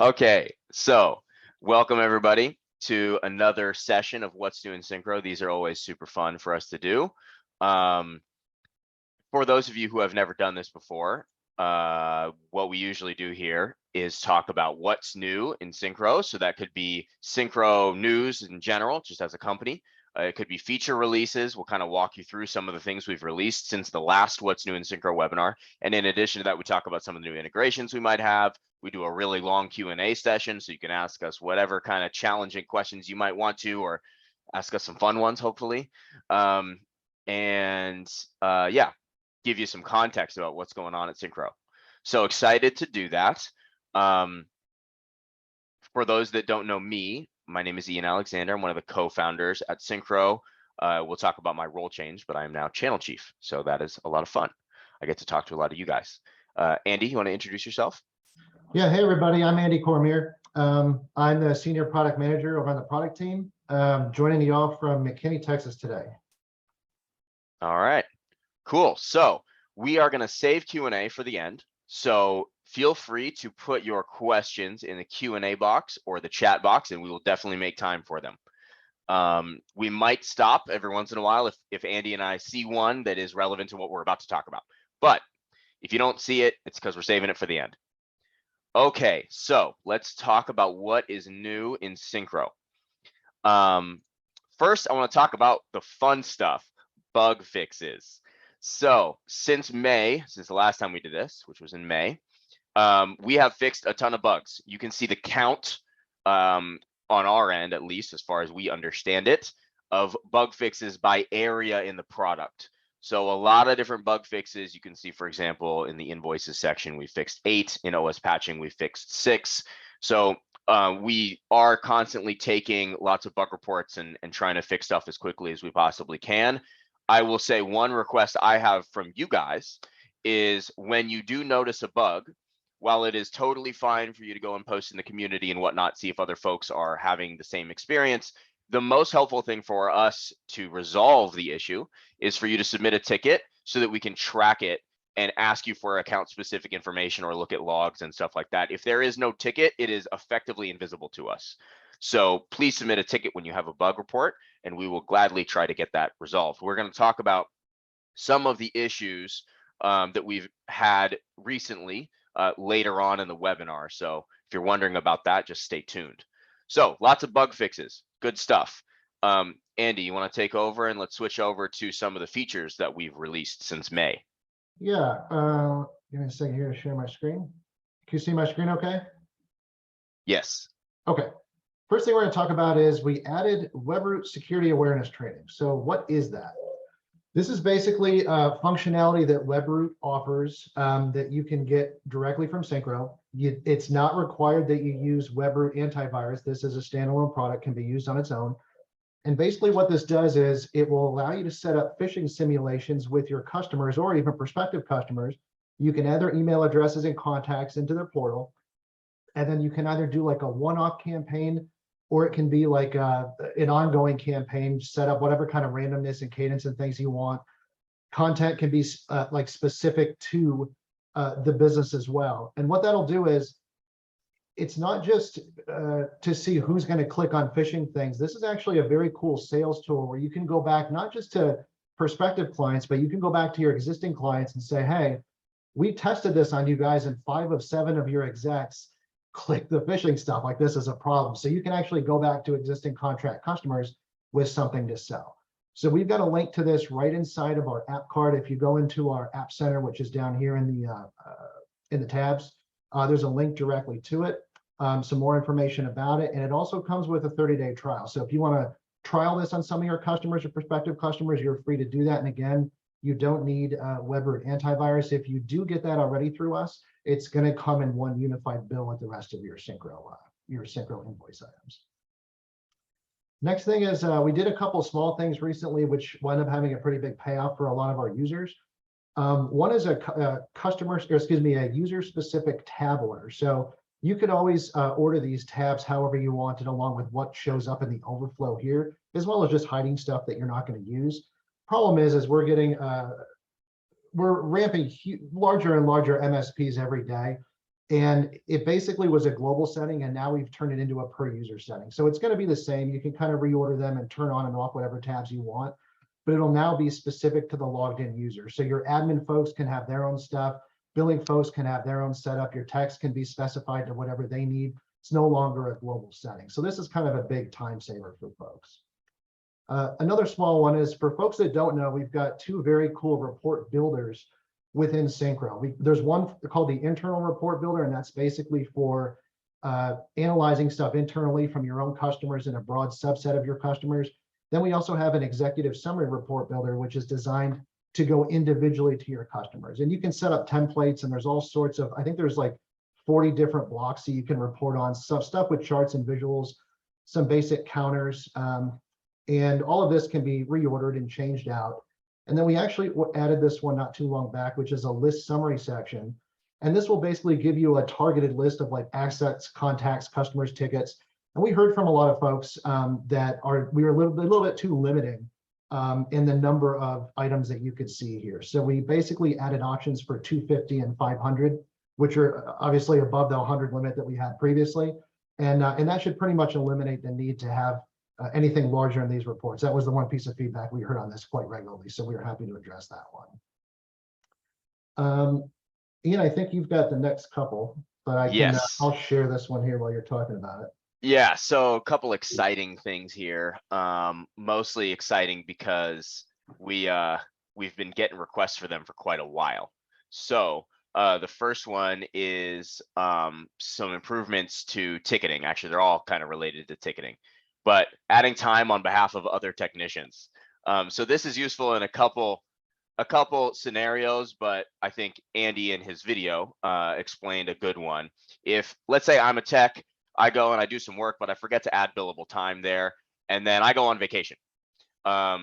Okay, so welcome everybody to another session of What's New in Syncro. These are always super fun for us to do. For those of you who have never done this before, what we usually do here is talk about what's new in Syncro. So that could be Syncro news in general, just as a company. It could be feature releases. We'll kind of walk you through some of the things we've released since the last What's New in Syncro webinar. And in addition to that, we talk about some of the new integrations we might have. We do a really long Q&A session, so you can ask us whatever kind of challenging questions you might want to, or ask us some fun ones, hopefully. Yeah, give you some context about what's going on at Syncro. So excited to do that. For those that don't know me, my name is Ian Alexander. I'm one of the co-founders at Syncro. We'll talk about my role change, but I am now channel chief. So that is a lot of fun. I get to talk to a lot of you guys. Andy, you want to introduce yourself? Yeah, hey everybody, I'm Andy Cormier. I'm the senior product manager over on the product team, joining you all from McKinney, Texas today. All right, cool. So we are going to save Q&A for the end. So feel free to put your questions in the Q&A box or the chat box, and we will definitely make time for them. We might stop every once in a while if Andy and I see one that is relevant to what we're about to talk about. But if you don't see it, it's because we're saving it for the end. Okay, so let's talk about what is new in Syncro. First, I want to talk about the fun stuff, bug fixes. So since the last time we did this, which was in May, we have fixed a ton of bugs. You can see the count on our end, at least as far as we understand it, of bug fixes by area in the product. So a lot of different bug fixes. You can see, for example, in the invoices section, we fixed 8. In OS patching, we fixed 6. So we are constantly taking lots of bug reports and trying to fix stuff as quickly as we possibly can. I will say one request I have from you guys is when you do notice a bug, while it is totally fine for you to go and post in the community and whatnot, see if other folks are having the same experience, the most helpful thing for us to resolve the issue is for you to submit a ticket so that we can track it and ask you for account specific information or look at logs and stuff like that. If there is no ticket, it is effectively invisible to us. So please submit a ticket when you have a bug report, and we will gladly try to get that resolved. We're going to talk about some of the issues that we've had recently later on in the webinar. So if you're wondering about that, just stay tuned. So lots of bug fixes, good stuff. Andy, you want to take over and let's switch over to some of the features that we've released since May. Yeah, give me a second here to share my screen. Can you see my screen okay? Yes. Okay. First thing we're going to talk about is we added WebRoot security awareness training. So what is that? This is basically a functionality that WebRoot offers that you can get directly from Syncro. It's not required that you use WebRoot antivirus. This is a standalone product, can be used on its own. And basically what this does is it will allow you to set up phishing simulations with your customers or even prospective customers. You can add their email addresses and contacts into their portal. And then you can either do like a one-off campaign, or it can be like an ongoing campaign, set up whatever kind of randomness and cadence and things you want. Content can be like specific to the business as well. And what that'll do is, it's not just to see who's going to click on phishing things. This is actually a very cool sales tool where you can go back not just to prospective clients, but you can go back to your existing clients and say, hey, we tested this on you guys and 5 of 7 of your execs click the phishing stuff, like this is a problem. So you can actually go back to existing contract customers with something to sell. So we've got a link to this right inside of our app card. If you go into our app center, which is down here in the tabs, there's a link directly to it, some more information about it. And it also comes with a 30-day trial. So if you want to trial this on some of your customers or prospective customers, you're free to do that. And again, you don't need WebRoot antivirus. If you do get that already through us, it's going to come in one unified bill with the rest of your Syncro invoice items. Next thing is we did a couple small things recently, which wound up having a pretty big payoff for a lot of our users. One is a user-specific tab order. So you could always order these tabs however you wanted, along with what shows up in the overflow here, as well as just hiding stuff that you're not going to use. Problem is we're getting we're ramping larger and larger MSPs every day, And it basically was a global setting, and now we've turned it into a per user setting. So it's going to be the same. You can kind of reorder them and turn on and off whatever tabs you want, but it'll now be specific to the logged in user. So your admin folks can have their own stuff. Billing folks can have their own setup. Your text can be specified to whatever they need. It's no longer a global setting. So this is kind of a big time saver for folks. Another small one is for folks that don't know, we've got two very cool report builders within Syncro. There's one called the internal report builder, and that's basically for analyzing stuff internally from your own customers and a broad subset of your customers. Then we also have an executive summary report builder, which is designed to go individually to your customers. And you can set up templates, and there's all sorts of, I think there's like 40 different blocks that you can report on, some stuff with charts and visuals, some basic counters, and all of this can be reordered and changed out. And then we actually added this one not too long back, which is a list summary section. And this will basically give you a targeted list of like assets, contacts, customers, tickets. And we heard from a lot of folks that we were a little bit too limiting in the number of items that you could see here. So we basically added options for 250 and 500, which are obviously above the 100 limit that we had previously. And that should pretty much eliminate the need to have anything larger in these reports. That was the one piece of feedback we heard on this quite regularly. So we were happy to address that one. Ian, I think you've got the next couple, but I'll share this one here while you're talking about it. Yeah, so a couple exciting things here. Mostly exciting because we've been getting requests for them for quite a while. So the first one is some improvements to ticketing. Actually, they're all kind of related to ticketing, but adding time on behalf of other technicians. So this is useful in a couple scenarios, but I think Andy in his video explained a good one. If, let's say I'm a tech, I go and I do some work, but I forget to add billable time there, and then I go on vacation. So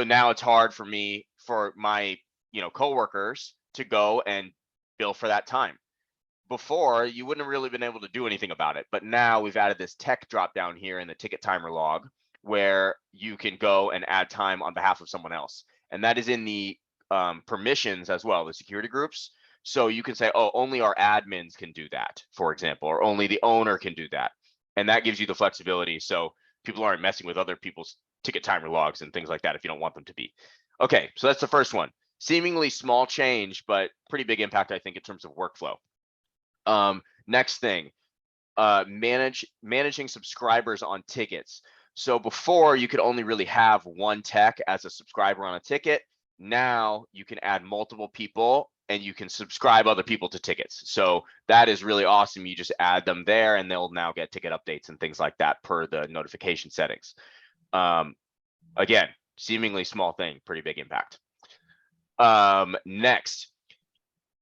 now it's hard for me, for my coworkers to go and bill for that time. Before, you wouldn't have really been able to do anything about it, but now we've added this tech drop down here in the ticket timer log where you can go and add time on behalf of someone else, and that is in the permissions as well, the security groups. So you can say, oh, only our admins can do that, for example, or only the owner can do that, and that gives you the flexibility so people aren't messing with other people's ticket timer logs and things like that if you don't want them to be. Okay, so that's the first one. Seemingly small change, but pretty big impact, I think, in terms of workflow. Next thing, managing subscribers on tickets. So before, you could only really have one tech as a subscriber on a ticket. Now you can add multiple people and you can subscribe other people to tickets. So that is really awesome. You just add them there and they'll now get ticket updates and things like that per the notification settings. Again, seemingly small thing, pretty big impact. Next,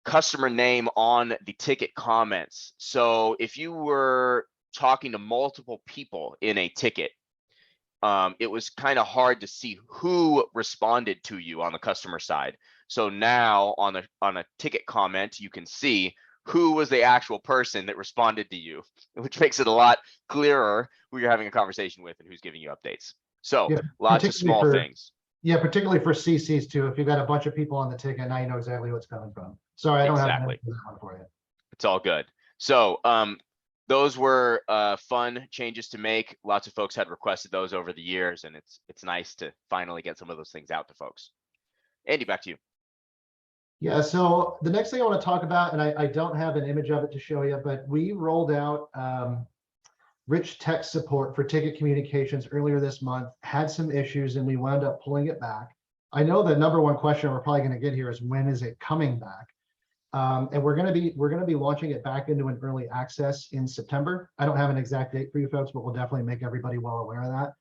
customer name on the ticket comments. So if you were talking to multiple people in a ticket, it was kind of hard to see who responded to you on the customer side. So now on a ticket comment, you can see who was the actual person that responded to you, which makes it a lot clearer who you're having a conversation with and who's giving you updates. So yeah, lots of small things. Yeah, particularly for CCs too. If you've got a bunch of people on the ticket, now you know exactly what's coming from. Sorry, I don't have that one for you. It's all good. So those were fun changes to make. Lots of folks had requested those over the years, and it's nice to finally get some of those things out to folks. Andy, back to you. Yeah, so the next thing I want to talk about, and I don't have an image of it to show you, but we rolled out rich text support for ticket communications earlier this month, had some issues, and we wound up pulling it back. I know the number one question we're probably going to get here is, when is it coming back? And we're going to be launching it back into an early access in September. I don't have an exact date for you folks, but we'll definitely make everybody well aware of that.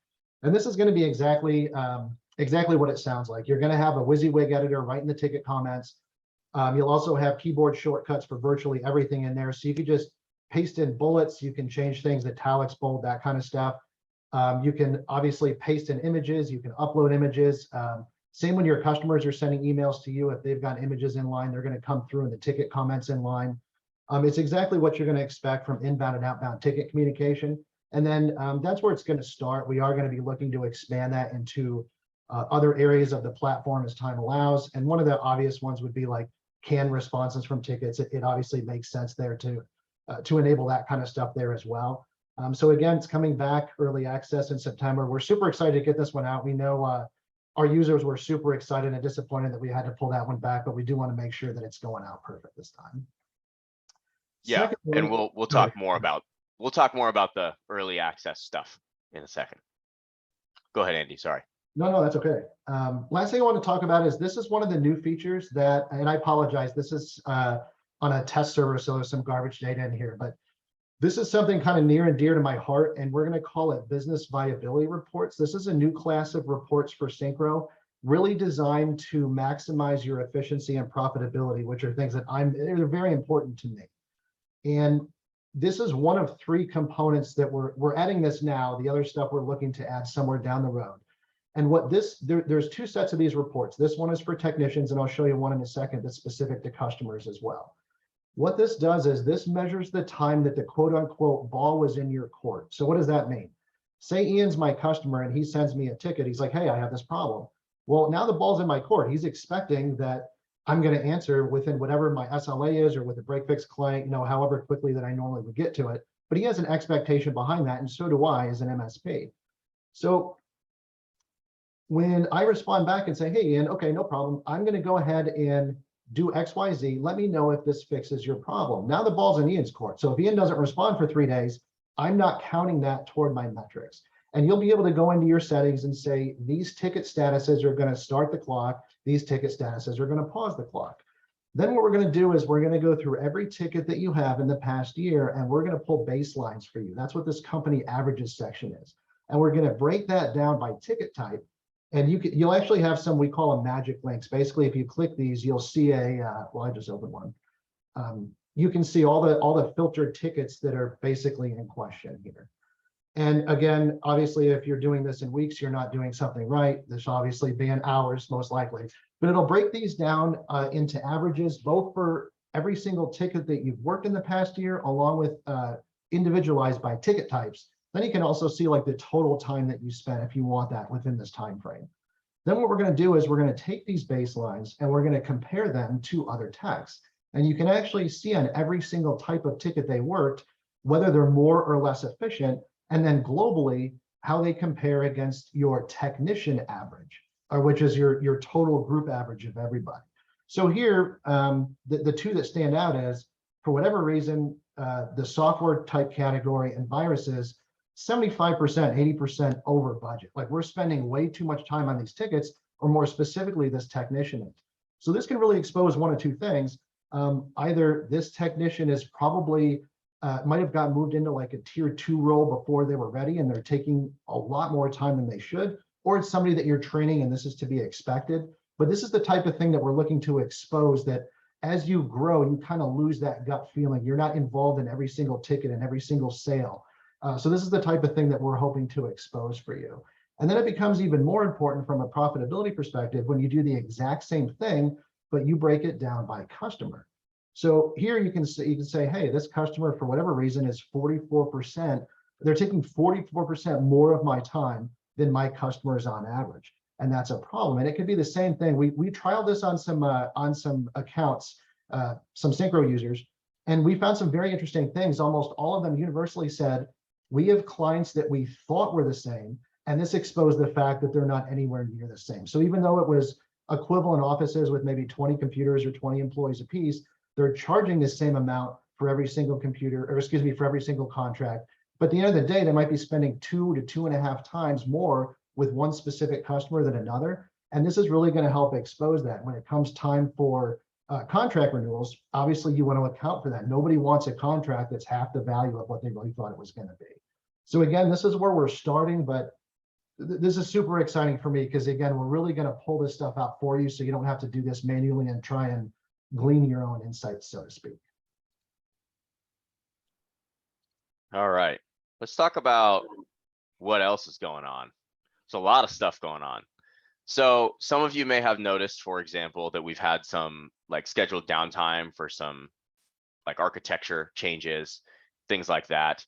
And this is going to be exactly what it sounds like. You're going to have a WYSIWYG editor right in the ticket comments. You'll also have keyboard shortcuts for virtually everything in there. So you could just paste in bullets. You can change things, italics, bold, that kind of stuff. You can obviously paste in images. You can upload images. Same when your customers are sending emails to you. If they've got images in line, they're going to come through in the ticket comments in line. It's exactly what you're going to expect from inbound and outbound ticket communication. And then that's where it's going to start. We are going to be looking to expand that into other areas of the platform as time allows. And one of the obvious ones would be like canned responses from tickets, it obviously makes sense there to enable that kind of stuff there as well. So again, it's coming back early access in September. We're super excited to get this one out. We know our users were super excited and disappointed that we had to pull that one back, but we do want to make sure that it's going out perfect this time. Yeah, Secondly, and we'll talk more about the early access stuff in a second. Go ahead, Andy. Sorry. No, that's okay. Last thing I want to talk about is this is one of the new features that, and I apologize, this is on a test server, so there's some garbage data in here, but this is something kind of near and dear to my heart, and we're going to call it business viability reports. This is a new class of reports for Syncro, really designed to maximize your efficiency and profitability, which are things that they're very important to me. And this is one of 3 components that we're adding this now. The other stuff we're looking to add somewhere down the road. And what there's 2 sets of these reports. This one is for technicians, and I'll show you one in a second that's specific to customers as well. What this does is this measures the time that the quote unquote ball was in your court. So what does that mean? Say Ian's my customer and he sends me a ticket. He's like, hey, I have this problem. Well, now the ball's in my court. He's expecting that I'm going to answer within whatever my SLA is, or with a break fix client, however quickly that I normally would get to it. But he has an expectation behind that, and so do I as an MSP. So when I respond back and say, hey, Ian, okay, no problem. I'm going to go ahead and do XYZ. Let me know if this fixes your problem. Now the ball's in Ian's court. So if Ian doesn't respond for 3 days, I'm not counting that toward my metrics. And you'll be able to go into your settings and say, these ticket statuses are going to start the clock. These ticket statuses are going to pause the clock. Then what we're going to do is we're going to go through every ticket that you have in the past year, and we're going to pull baselines for you. That's what this company averages section is. And we're going to break that down by ticket type. And you'll actually have some, we call them magic links. Basically, if you click these, you'll see well, I just opened one. You can see all the filtered tickets that are basically in question here. And again, obviously, if you're doing this in weeks, you're not doing something right. There's obviously been hours, most likely. But it'll break these down into averages, both for every single ticket that you've worked in the past year, along with individualized by ticket types. Then you can also see like the total time that you spent if you want that within this time frame. Then what we're going to do is we're going to take these baselines and we're going to compare them to other techs. And you can actually see on every single type of ticket they worked, whether they're more or less efficient, and then globally, how they compare against your technician average, or which is your total group average of everybody. So here, the 2 that stand out is, for whatever reason, the software type category and viruses, 75%, 80% over budget. Like we're spending way too much time on these tickets, or more specifically, this technician. So this can really expose one of 2 things. Either this technician is probably might have got moved into like a tier 2 role before they were ready, and they're taking a lot more time than they should, or it's somebody that you're training and this is to be expected. But this is the type of thing that we're looking to expose, that as you grow, you kind of lose that gut feeling. You're not involved in every single ticket and every single sale. So this is the type of thing that we're hoping to expose for you. And then it becomes even more important from a profitability perspective when you do the exact same thing, but you break it down by customer. So here you can say, hey, this customer, for whatever reason, is 44%. They're taking 44% more of my time than my customers on average. And that's a problem. And it could be the same thing. We trialed this on some accounts, some Syncro users, and we found some very interesting things. Almost all of them universally said, we have clients that we thought were the same, and this exposed the fact that they're not anywhere near the same. So even though it was equivalent offices with maybe 20 computers or 20 employees apiece, they're charging the same amount for every single computer, or excuse me, for every single contract. But at the end of the day, they might be spending 2 to 2.5 times more with one specific customer than another. And this is really going to help expose that when it comes time for contract renewals. Obviously, you want to account for that. Nobody wants a contract that's half the value of what they really thought it was going to be. So again, this is where we're starting, but this is super exciting for me because again, we're really going to pull this stuff out for you so you don't have to do this manually and try and glean your own insights, so to speak. All right, let's talk about what else is going on. There's a lot of stuff going on. So some of you may have noticed, for example, that we've had some like scheduled downtime for some like architecture changes, things like that.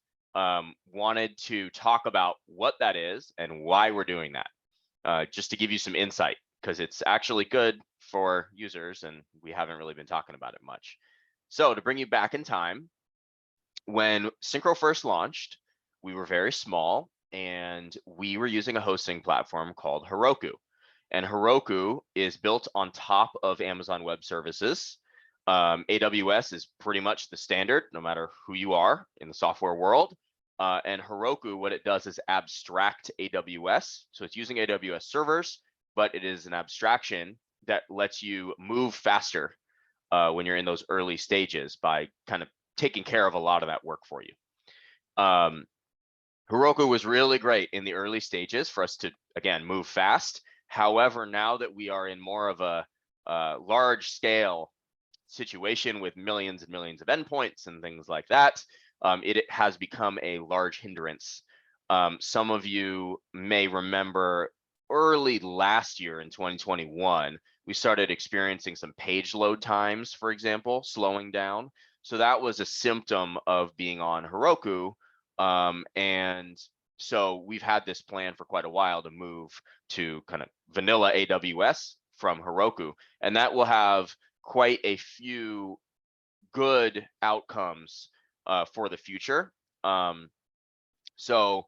Wanted to talk about what that is and why we're doing that, just to give you some insight, because it's actually good for users, and we haven't really been talking about it much. So to bring you back in time, when Syncro first launched, we were very small and we were using a hosting platform called Heroku. And Heroku is built on top of Amazon Web Services. AWS is pretty much the standard, no matter who you are in the software world. And Heroku, what it does is abstract AWS. So it's using AWS servers, but it is an abstraction that lets you move faster when you're in those early stages by kind of taking care of a lot of that work for you. Heroku was really great in the early stages for us to, again, move fast. However, now that we are in more of a large scale situation with millions and millions of endpoints and things like that, it has become a large hindrance. Some of you may remember early last year in 2021, we started experiencing some page load times, for example, slowing down. So that was a symptom of being on Heroku. And so we've had this plan for quite a while to move to kind of vanilla AWS from Heroku, and that will have quite a few good outcomes for the future. So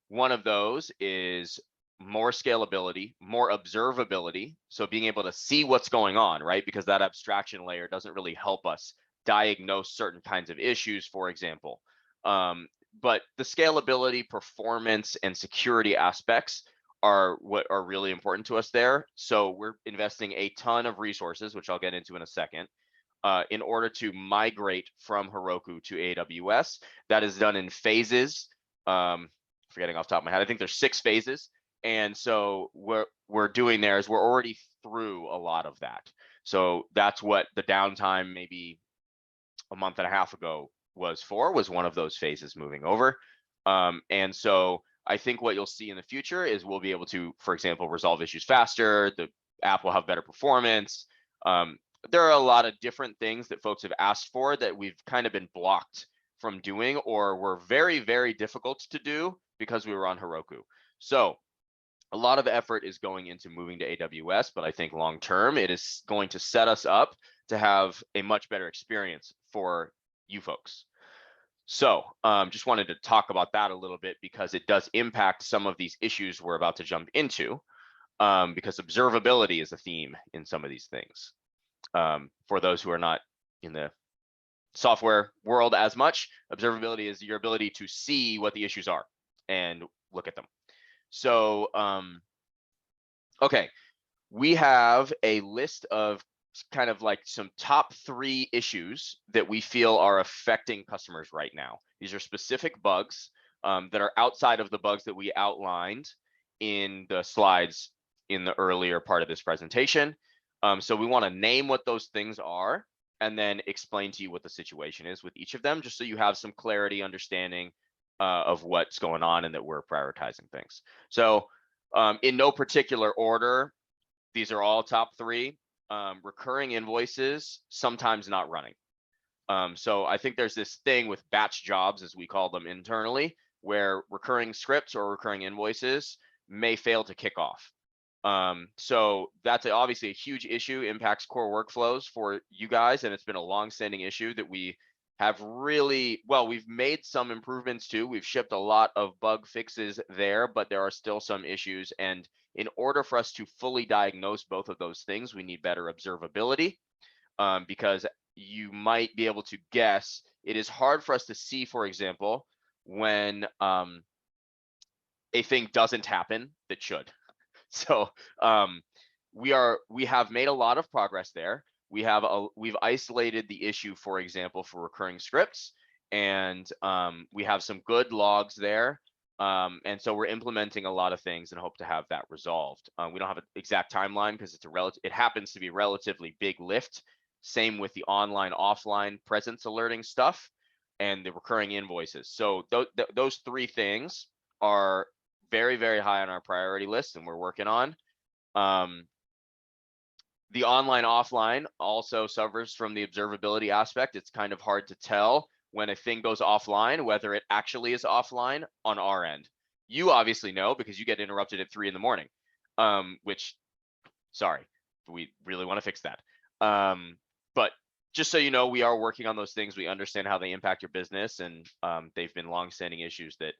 one of those is more scalability, more observability. So being able to see what's going on, right? Because that abstraction layer doesn't really help us diagnose certain kinds of issues, for example. But the scalability, performance, and security aspects are what are really important to us there. So we're investing a ton of resources, which I'll get into in a second, in order to migrate from Heroku to AWS. That is done in phases. Forgetting off the top of my head, I think there's 6 phases. And so what we're doing there is we're already through a lot of that. So that's what the downtime maybe a month and a half ago was one of those phases moving over. And so I think what you'll see in the future is we'll be able to, for example, resolve issues faster. The app will have better performance. There are a lot of different things that folks have asked for that we've kind of been blocked from doing, or were very, very difficult to do because we were on Heroku. So a lot of effort is going into moving to AWS, but I think long term it is going to set us up to have a much better experience for you folks. So just wanted to talk about that a little bit because it does impact some of these issues we're about to jump into, because observability is a theme in some of these things. For those who are not in the software world as much, observability is your ability to see what the issues are and look at them. So, okay, we have a list of kind of like some top 3 issues that we feel are affecting customers right now. These are specific bugs that are outside of the bugs that we outlined in the slides in the earlier part of this presentation. So we want to name what those things are and then explain to you what the situation is with each of them, just so you have some clarity, understanding of what's going on and that we're prioritizing things. So in no particular order, these are all top 3. Recurring invoices, sometimes not running. So I think there's this thing with batch jobs, as we call them internally, where recurring scripts or recurring invoices may fail to kick off. So that's obviously a huge issue, impacts core workflows for you guys, and it's been a long-standing issue that we have really, well, we've made some improvements too. We've shipped a lot of bug fixes there, but there are still some issues. And in order for us to fully diagnose both of those things, we need better observability, because you might be able to guess. It is hard for us to see, for example, when a thing doesn't happen that should. So we have made a lot of progress there. We've isolated the issue, for example, for recurring scripts, and we have some good logs there. And so we're implementing a lot of things and hope to have that resolved. We don't have an exact timeline because it happens to be a relatively big lift. Same with the online offline presence alerting stuff and the recurring invoices. So those 3 things are very, very high on our priority list, and we're working on. The online offline also suffers from the observability aspect. It's kind of hard to tell when a thing goes offline, whether it actually is offline on our end. You obviously know because you get interrupted at 3 in the morning, which, sorry, we really want to fix that. But just so you know, we are working on those things. We understand how they impact your business, and they've been longstanding issues that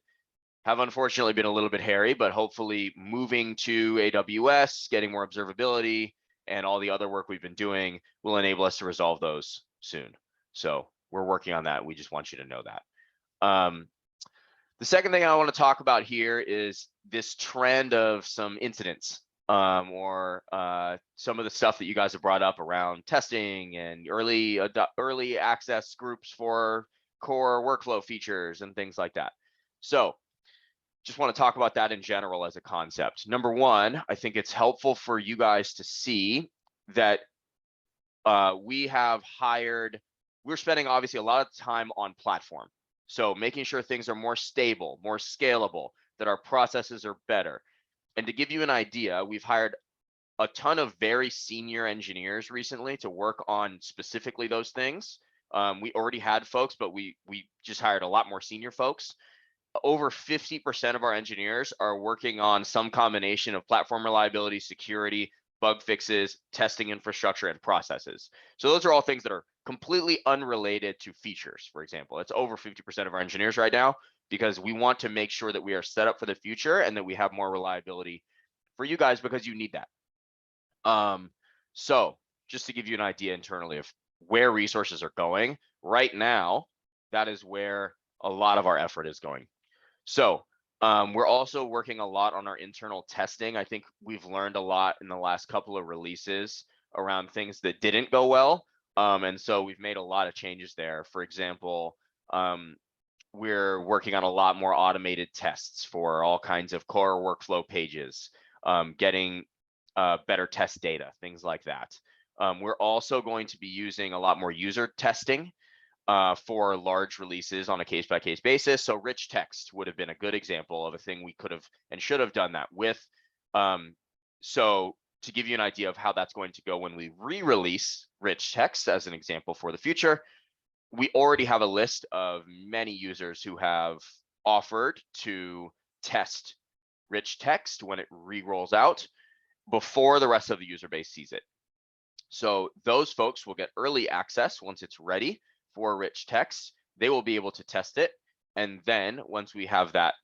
have unfortunately been a little bit hairy, but hopefully moving to AWS, getting more observability, and all the other work we've been doing will enable us to resolve those soon. So we're working on that. We just want you to know that. The second thing I want to talk about here is this trend of some incidents, or some of the stuff that you guys have brought up around testing and early access groups for core workflow features and things like that. So just want to talk about that in general as a concept. Number one, I think it's helpful for you guys to see that we're spending obviously a lot of time on platform. So making sure things are more stable, more scalable, that our processes are better. And to give you an idea, we've hired a ton of very senior engineers recently to work on specifically those things. We already had folks, but we just hired a lot more senior folks. Over 50% of our engineers are working on some combination of platform reliability, security, bug fixes, testing infrastructure, and processes. So those are all things that are completely unrelated to features, for example. It's over 50% of our engineers right now, because we want to make sure that we are set up for the future and that we have more reliability for you guys, because you need that. So just to give you an idea internally of where resources are going, right now, that is where a lot of our effort is going. So we're also working a lot on our internal testing. I think we've learned a lot in the last couple of releases around things that didn't go well. And so we've made a lot of changes there. For example, we're working on a lot more automated tests for all kinds of core workflow pages, getting better test data, things like that. We're also going to be using a lot more user testing for large releases on a case-by-case basis. So rich text would have been a good example of a thing we could have and should have done that with. So to give you an idea of how that's going to go when we re-release rich text as an example for the future, we already have a list of many users who have offered to test rich text when it re-rolls out before the rest of the user base sees it. So those folks will get early access once it's ready for rich text. They will be able to test it. And then once we have that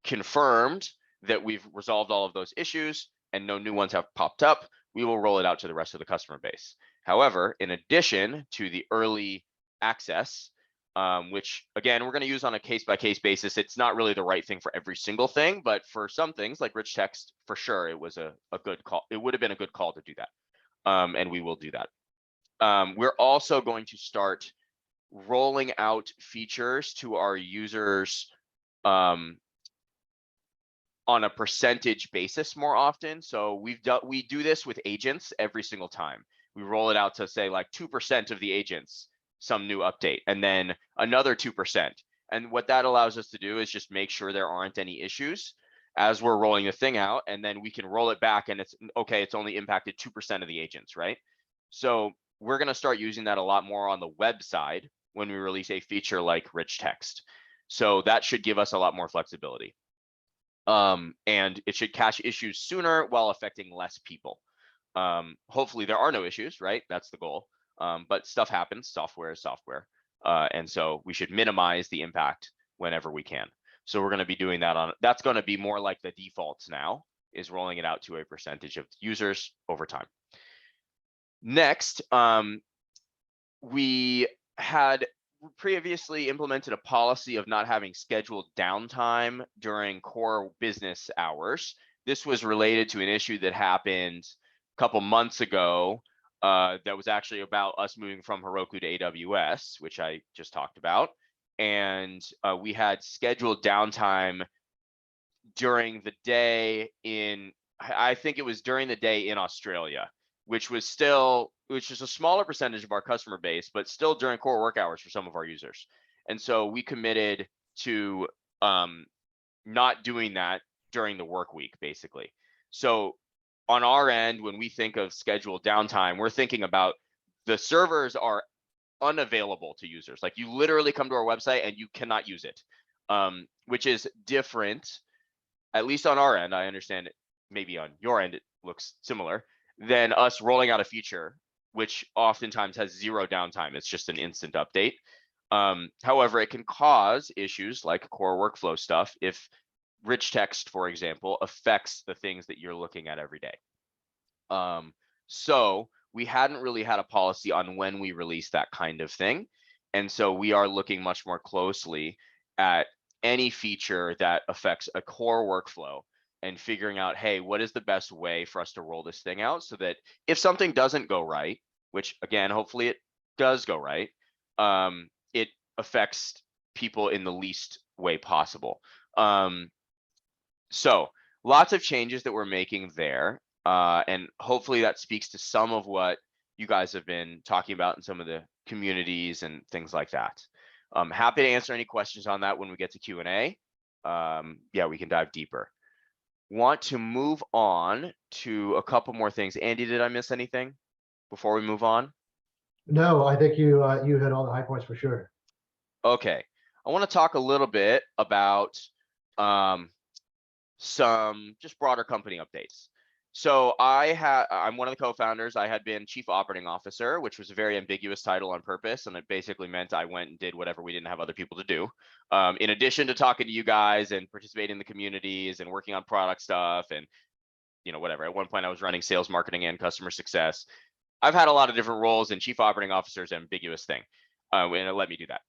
confirmed that we've resolved all of those issues and no new ones have popped up, we will roll it out to the rest of the customer base. However, in addition to the early access, which again, we're going to use on a case-by-case basis, it's not really the right thing for every single thing, but for some things like rich text, for sure, it was a good call. It would have been a good call to do that. And we will do that. We're also going to start rolling out features to our users on a percentage basis more often. So we do this with agents every single time. We roll it out to say like 2% of the agents, some new update, and then another 2%. And what that allows us to do is just make sure there aren't any issues as we're rolling the thing out, and then we can roll it back and it's okay, it's only impacted 2% of the agents, right? So we're going to start using that a lot more on the web side when we release a feature like rich text. So that should give us a lot more flexibility. And it should catch issues sooner while affecting less people. Hopefully there are no issues, right? That's the goal. But stuff happens, software is software. And so we should minimize the impact whenever we can. So we're going to be doing that that's going to be more like the defaults now, is rolling it out to a percentage of users over time. Next, we had previously implemented a policy of not having scheduled downtime during core business hours. This was related to an issue that happened a couple months ago that was actually about us moving from Heroku to AWS, which I just talked about. And we had scheduled downtime during the day I think it was during the day in Australia, which is a smaller percentage of our customer base, but still during core work hours for some of our users. And so we committed to not doing that during the work week, basically. So on our end, when we think of scheduled downtime, we're thinking about the servers are unavailable to users. Like you literally come to our website and you cannot use it, which is different, at least on our end. I understand maybe on your end it looks similar. than us rolling out a feature, which oftentimes has zero downtime. It's just an instant update. However, it can cause issues like core workflow stuff if rich text, for example, affects the things that you're looking at every day. So we hadn't really had a policy on when we release that kind of thing. And so we are looking much more closely at any feature that affects a core workflow and figuring out, hey, what is the best way for us to roll this thing out so that if something doesn't go right, which again, hopefully it does go right, it affects people in the least way possible. So lots of changes that we're making there. And hopefully that speaks to some of what you guys have been talking about in some of the communities and things like that. I'm happy to answer any questions on that when we get to Q&A. Yeah, we can dive deeper. Want to move on to a couple more things. Andy, did I miss anything before we move on? No, I think you hit all the high points for sure. Okay, I want to talk a little bit about some just broader company updates. So I'm one of the co-founders. I had been chief operating officer, which was a very ambiguous title on purpose. And it basically meant I went and did whatever we didn't have other people to do. In addition to talking to you guys and participating in the communities and working on product stuff and, whatever. At one point I was running sales, marketing, and customer success. I've had a lot of different roles, and chief operating officer is an ambiguous thing. And it let me do that.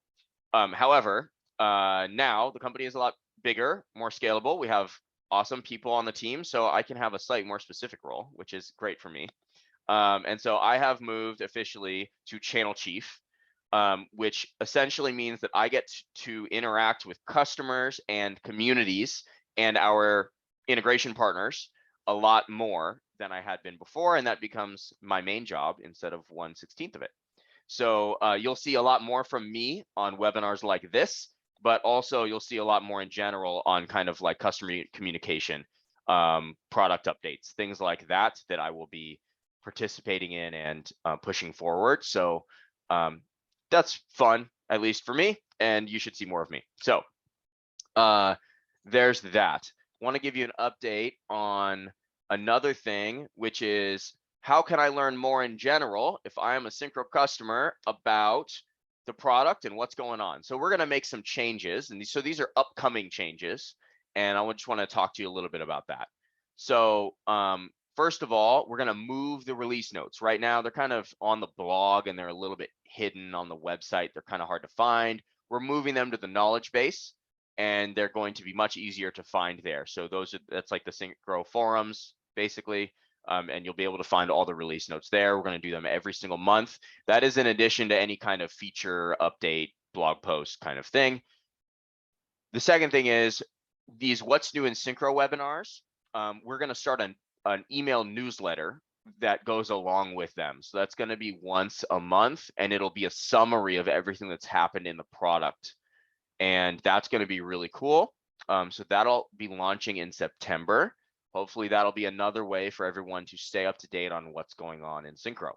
However, now the company is a lot bigger, more scalable. We have awesome people on the team, so I can have a slightly more specific role, which is great for me. And so I have moved officially to channel chief, which essentially means that I get to interact with customers and communities and our integration partners a lot more than I had been before, and that becomes my main job instead of 1/16 of it. So you'll see a lot more from me on webinars like this, but also you'll see a lot more in general on kind of like customer communication, product updates, things like that I will be participating in and pushing forward. So that's fun, at least for me, and you should see more of me. So there's that. Want to give you an update on another thing, which is how can I learn more in general if I am a Syncro customer about the product and what's going on. So we're going to make some changes, and so these are upcoming changes, and I just want to talk to you a little bit about that. So first of all, we're going to move the release notes. Right now they're kind of on the blog and they're a little bit hidden on the website. They're kind of hard to find. We're moving them to the knowledge base, and they're going to be much easier to find there. So that's like the Syncro forums basically. And you'll be able to find all the release notes there. We're going to do them every single month. That is in addition to any kind of feature update, blog post kind of thing. The second thing is these What's New in Syncro webinars. We're going to start an email newsletter that goes along with them. So that's going to be once a month, and it'll be a summary of everything that's happened in the product. And that's going to be really cool. So that'll be launching in September. Hopefully that'll be another way for everyone to stay up to date on what's going on in Syncro.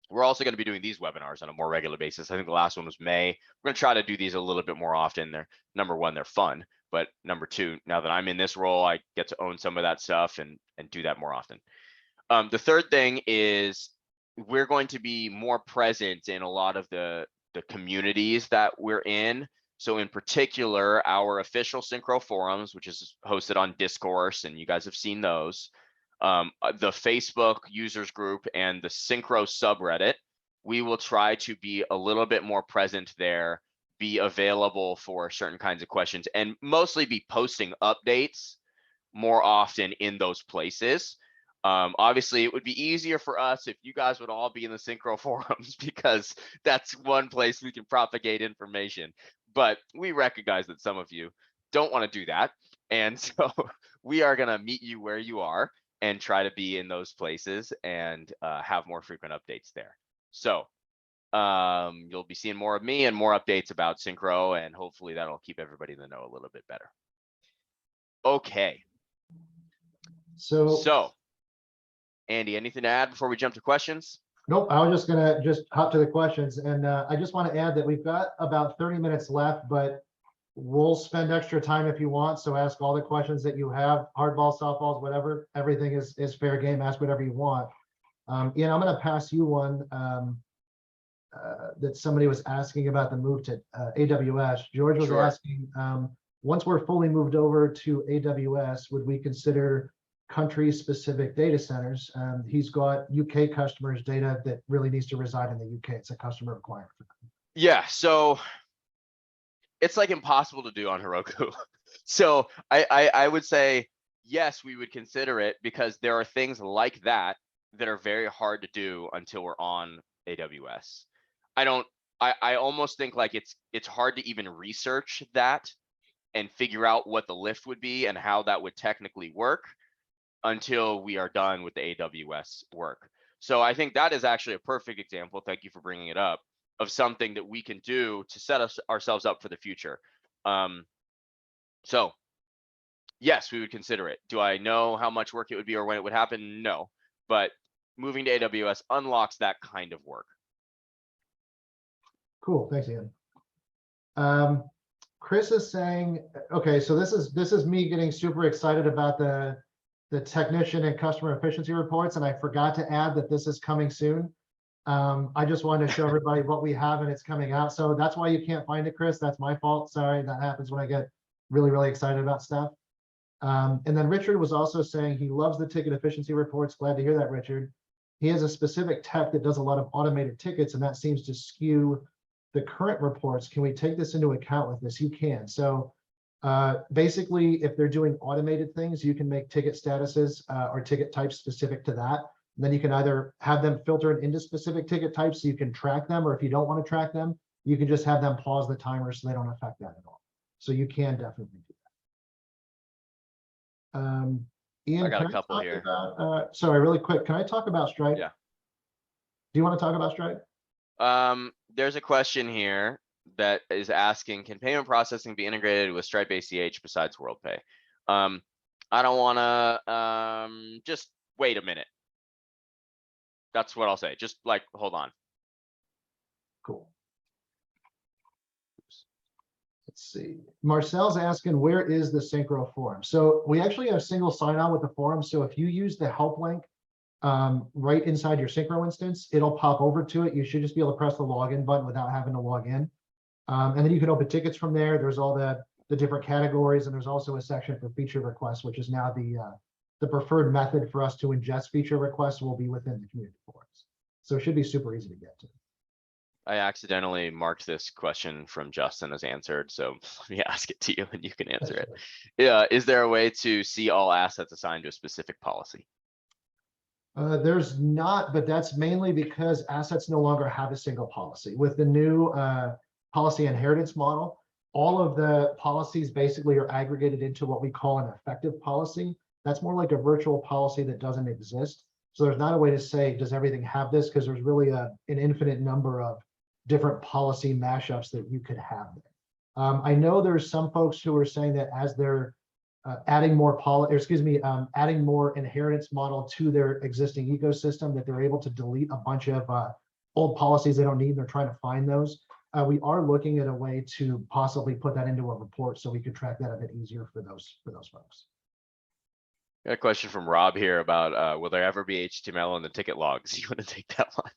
We're also going to be doing these webinars on a more regular basis. I think the last one was May. We're going to try to do these a little bit more often. They're, number one, they're fun, but number two, now that I'm in this role, I get to own some of that stuff and do that more often. The third thing is we're going to be more present in a lot of the communities that we're in. So in particular, our official Syncro forums, which is hosted on Discourse, and you guys have seen those, the Facebook users group and the Syncro subreddit, we will try to be a little bit more present there, be available for certain kinds of questions, and mostly be posting updates more often in those places. Obviously, it would be easier for us if you guys would all be in the Syncro forums because that's one place we can propagate information. But we recognize that some of you don't want to do that. And so we are going to meet you where you are and try to be in those places and have more frequent updates there. So you'll be seeing more of me and more updates about Syncro, and hopefully that'll keep everybody in the know a little bit better. Okay. So Andy, anything to add before we jump to questions? Nope, I was just gonna hop to the questions, and I just want to add that we've got about 30 minutes left, but we'll spend extra time if you want. So ask all the questions that you have, hardball, softballs, whatever. Everything is fair game. Ask whatever you want. Ian, I'm going to pass you one that somebody was asking about the move to AWS. George was Sure. asking, once we're fully moved over to AWS, would we consider country-specific data centers? He's got UK customers' data that really needs to reside in the UK. It's a customer requirement for them. Yeah, so it's like impossible to do on Heroku. So I would say, yes, we would consider it because there are things like that that are very hard to do until we're on AWS. I almost think like it's hard to even research that and figure out what the lift would be and how that would technically work until we are done with the AWS work. So I think that is actually a perfect example. Thank you for bringing it up, of something that we can do to set ourselves up for the future. So yes, we would consider it. Do I know how much work it would be or when it would happen? No, but moving to AWS unlocks that kind of work. Cool, thanks, Ian. Chris is saying, okay, so this is me getting super excited about the technician and customer efficiency reports, and I forgot to add that this is coming soon. I just wanted to show everybody what we have and it's coming out. So that's why you can't find it, Chris. That's my fault. Sorry, that happens when I get really, really excited about stuff. And then Richard was also saying he loves the ticket efficiency reports. Glad to hear that, Richard. He has a specific tech that does a lot of automated tickets, and that seems to skew the current reports. Can we take this into account with this? You can. So basically, if they're doing automated things, you can make ticket statuses or ticket types specific to that. And then you can either have them filtered into specific ticket types so you can track them, or if you don't want to track them, you can just have them pause the timer so they don't affect that at all. So you can definitely do that. Ian, I got a can couple talk here. about, sorry, really quick, can I talk about Stripe? Yeah. Do you want to talk about Stripe? There's a question here that is asking, can payment processing be integrated with Stripe ACH besides WorldPay? I don't want to, just wait a minute. That's what I'll say. Just like, hold on. Cool. Let's see. Marcel's asking, where is the Syncro forum? So we actually have single sign-on with the forum. So if you use the help link right inside your Syncro instance, it'll pop over to it. You should just be able to press the login button without having to log in. And then you can open tickets from there. There's all the different categories, and there's also a section for feature requests, which is now the preferred method for us to ingest feature requests will be within the community forums. So it should be super easy to get to. I accidentally marked this question from Justin as answered, so let me ask it to you and you can answer it. Yeah, is there a way to see all assets assigned to a specific policy? There's not, but that's mainly because assets no longer have a single policy. With the new policy inheritance model, all of the policies basically are aggregated into what we call an effective policy. That's more like a virtual policy that doesn't exist. So there's not a way to say, does everything have this? Because there's really an infinite number of different policy mashups that you could have there. I know there's some folks who are saying that as they're adding more adding more inheritance model to their existing ecosystem, that they're able to delete a bunch of old policies they don't need. They're trying to find those. We are looking at a way to possibly put that into a report so we could track that a bit easier for those folks. Got a question from Rob here about will there ever be HTML in the ticket logs? You want to take that one?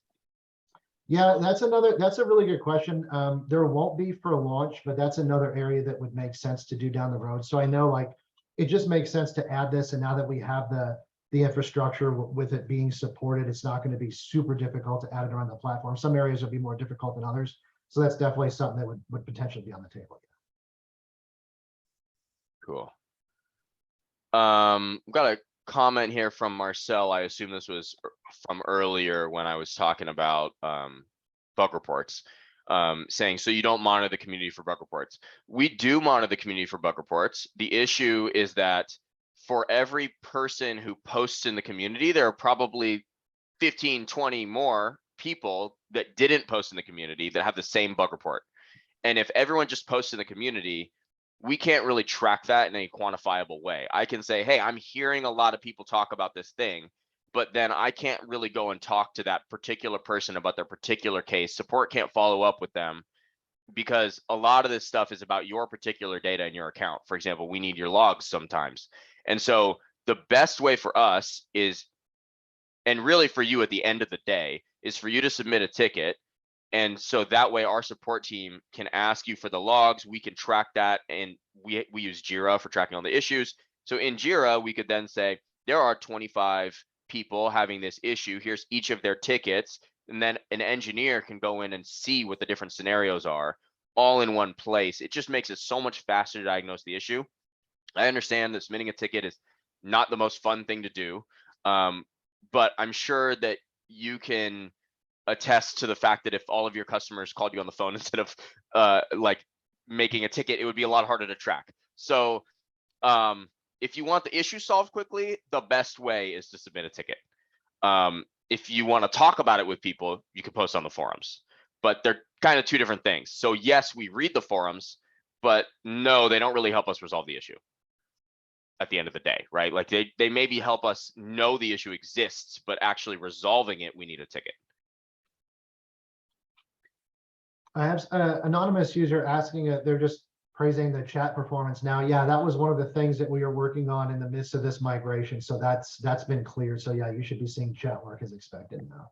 Yeah, that's a really good question. There won't be for launch, but that's another area that would make sense to do down the road. So I know like it just makes sense to add this, and now that we have the infrastructure with it being supported, it's not going to be super difficult to add it around the platform. Some areas will be more difficult than others. So that's definitely something that would potentially be on the table. Cool. We've got a comment here from Marcel. I assume this was from earlier when I was talking about bug reports, saying, so you don't monitor the community for bug reports. We do monitor the community for bug reports. The issue is that for every person who posts in the community, there are probably 15, 20 more people that didn't post in the community that have the same bug report. And if everyone just posts in the community, we can't really track that in a quantifiable way. I can say, hey, I'm hearing a lot of people talk about this thing, but then I can't really go and talk to that particular person about their particular case. Support can't follow up with them because a lot of this stuff is about your particular data in your account. For example, we need your logs sometimes. And so the best way for us is And really for you at the end of the day is for you to submit a ticket. And so that way our support team can ask you for the logs, we can track that, and we use Jira for tracking all the issues. So in Jira, we could then say, there are 25 people having this issue, here's each of their tickets, and then an engineer can go in and see what the different scenarios are all in one place. It just makes it so much faster to diagnose the issue. I understand that submitting a ticket is not the most fun thing to do, but I'm sure that you can attest to the fact that if all of your customers called you on the phone instead of like making a ticket, it would be a lot harder to track. So if you want the issue solved quickly, the best way is to submit a ticket. If you want to talk about it with people, you can post on the forums, but they're kind of two different things. So yes, we read the forums, but no, they don't really help us resolve the issue at the end of the day, right? Like they maybe help us know the issue exists, but actually resolving it, we need a ticket. I have an anonymous user asking it. They're just praising the chat performance now. Yeah, that was one of the things that we are working on in the midst of this migration. So that's been cleared. So yeah, you should be seeing chat work as expected now.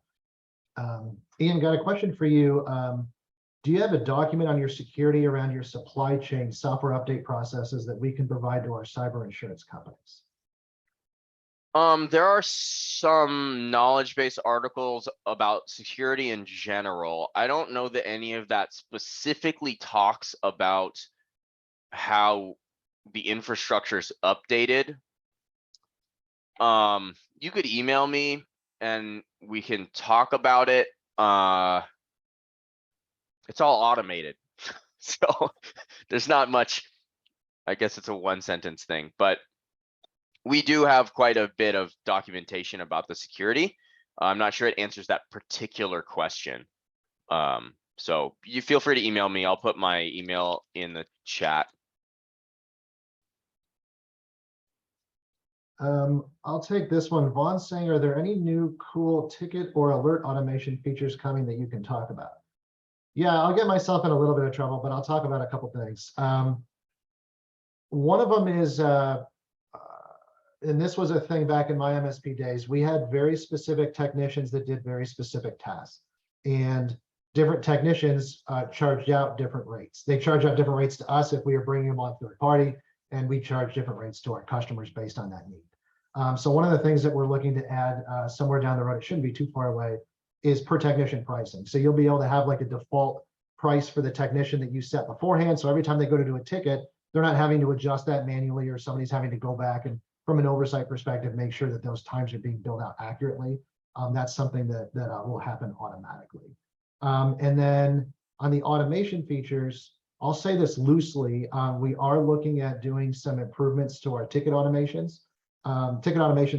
Ian, got a question for you. Do you have a document on your security around your supply chain software update processes that we can provide to our cyber insurance companies? There are some knowledge-based articles about security in general. I don't know that any of that specifically talks about how the infrastructure is updated. You could email me and we can talk about it. It's all automated, so there's not much. I guess it's a one sentence thing, but we do have quite a bit of documentation about the security. I'm not sure it answers that particular question. So you feel free to email me. I'll put my email in the chat. I'll take this one. Vaughn's saying, are there any new cool ticket or alert automation features coming that you can talk about? Yeah, I'll get myself in a little bit of trouble, but I'll talk about a couple things. One of them is, and this was a thing back in my MSP days, we had very specific technicians that did very specific tasks. And different technicians charged out different rates. They charge out different rates to us if we are bringing them on third party, and we charge different rates to our customers based on that need. So one of the things that we're looking to add somewhere down the road, it shouldn't be too far away, is per technician pricing. So you'll be able to have like a default price for the technician that you set beforehand. So every time they go to do a ticket, they're not having to adjust that manually, or somebody's having to go back and, from an oversight perspective, make sure that those times are being billed out accurately. That's something that will happen automatically. And then on the automation features, I'll say this loosely, we are looking at doing some improvements to our ticket automations,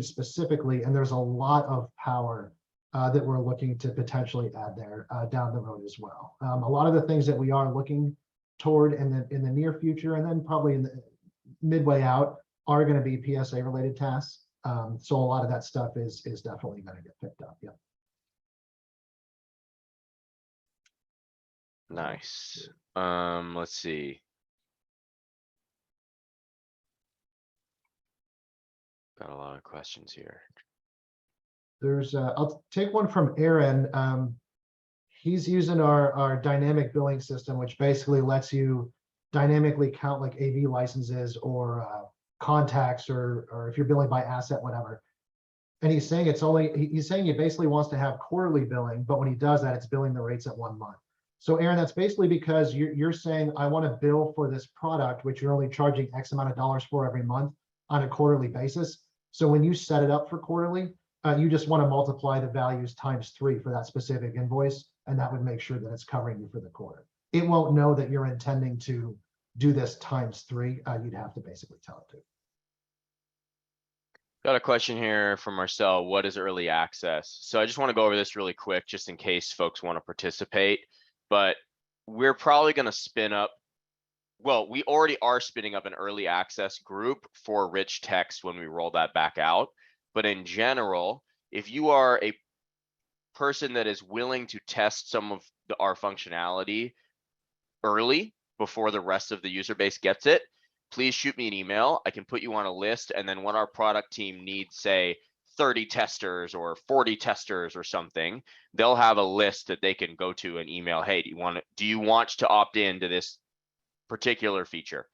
specifically, and there's a lot of power that we're looking to potentially add there down the road as well. A lot of the things that we are looking toward in the near future, and then probably in the midway out, are going to be PSA related tasks. So a lot of that stuff is definitely going to get picked up. Yeah. Nice. Let's see. Got a lot of questions here. There's I'll take one from Aaron. He's using our dynamic billing system, which basically lets you dynamically count like AV licenses or contacts, or if you're billing by asset, whatever. And he's saying he's saying he basically wants to have quarterly billing, but when he does that, it's billing the rates at 1 month. So Aaron, that's basically because you're saying, I want to bill for this product, which you're only charging X amount of dollars for every month on a quarterly basis. So when you set it up for quarterly, you just want to multiply the values ×3 for that specific invoice, and that would make sure that it's covering you for the quarter. It won't know that you're intending to do this ×3. You'd have to basically tell it to. Got a question here from Marcel. What is early access? So I just want to go over this really quick, just in case folks want to participate. But we're probably going to spin up. Well, we already are spinning up an early access group for rich text when we roll that back out. But in general, if you are a person that is willing to test some of our functionality early before the rest of the user base gets it, please shoot me an email. I can put you on a list. And then when our product team needs, say, 30 testers or 40 testers or something, they'll have a list that they can go to and email, hey, do you want to opt in to this particular feature?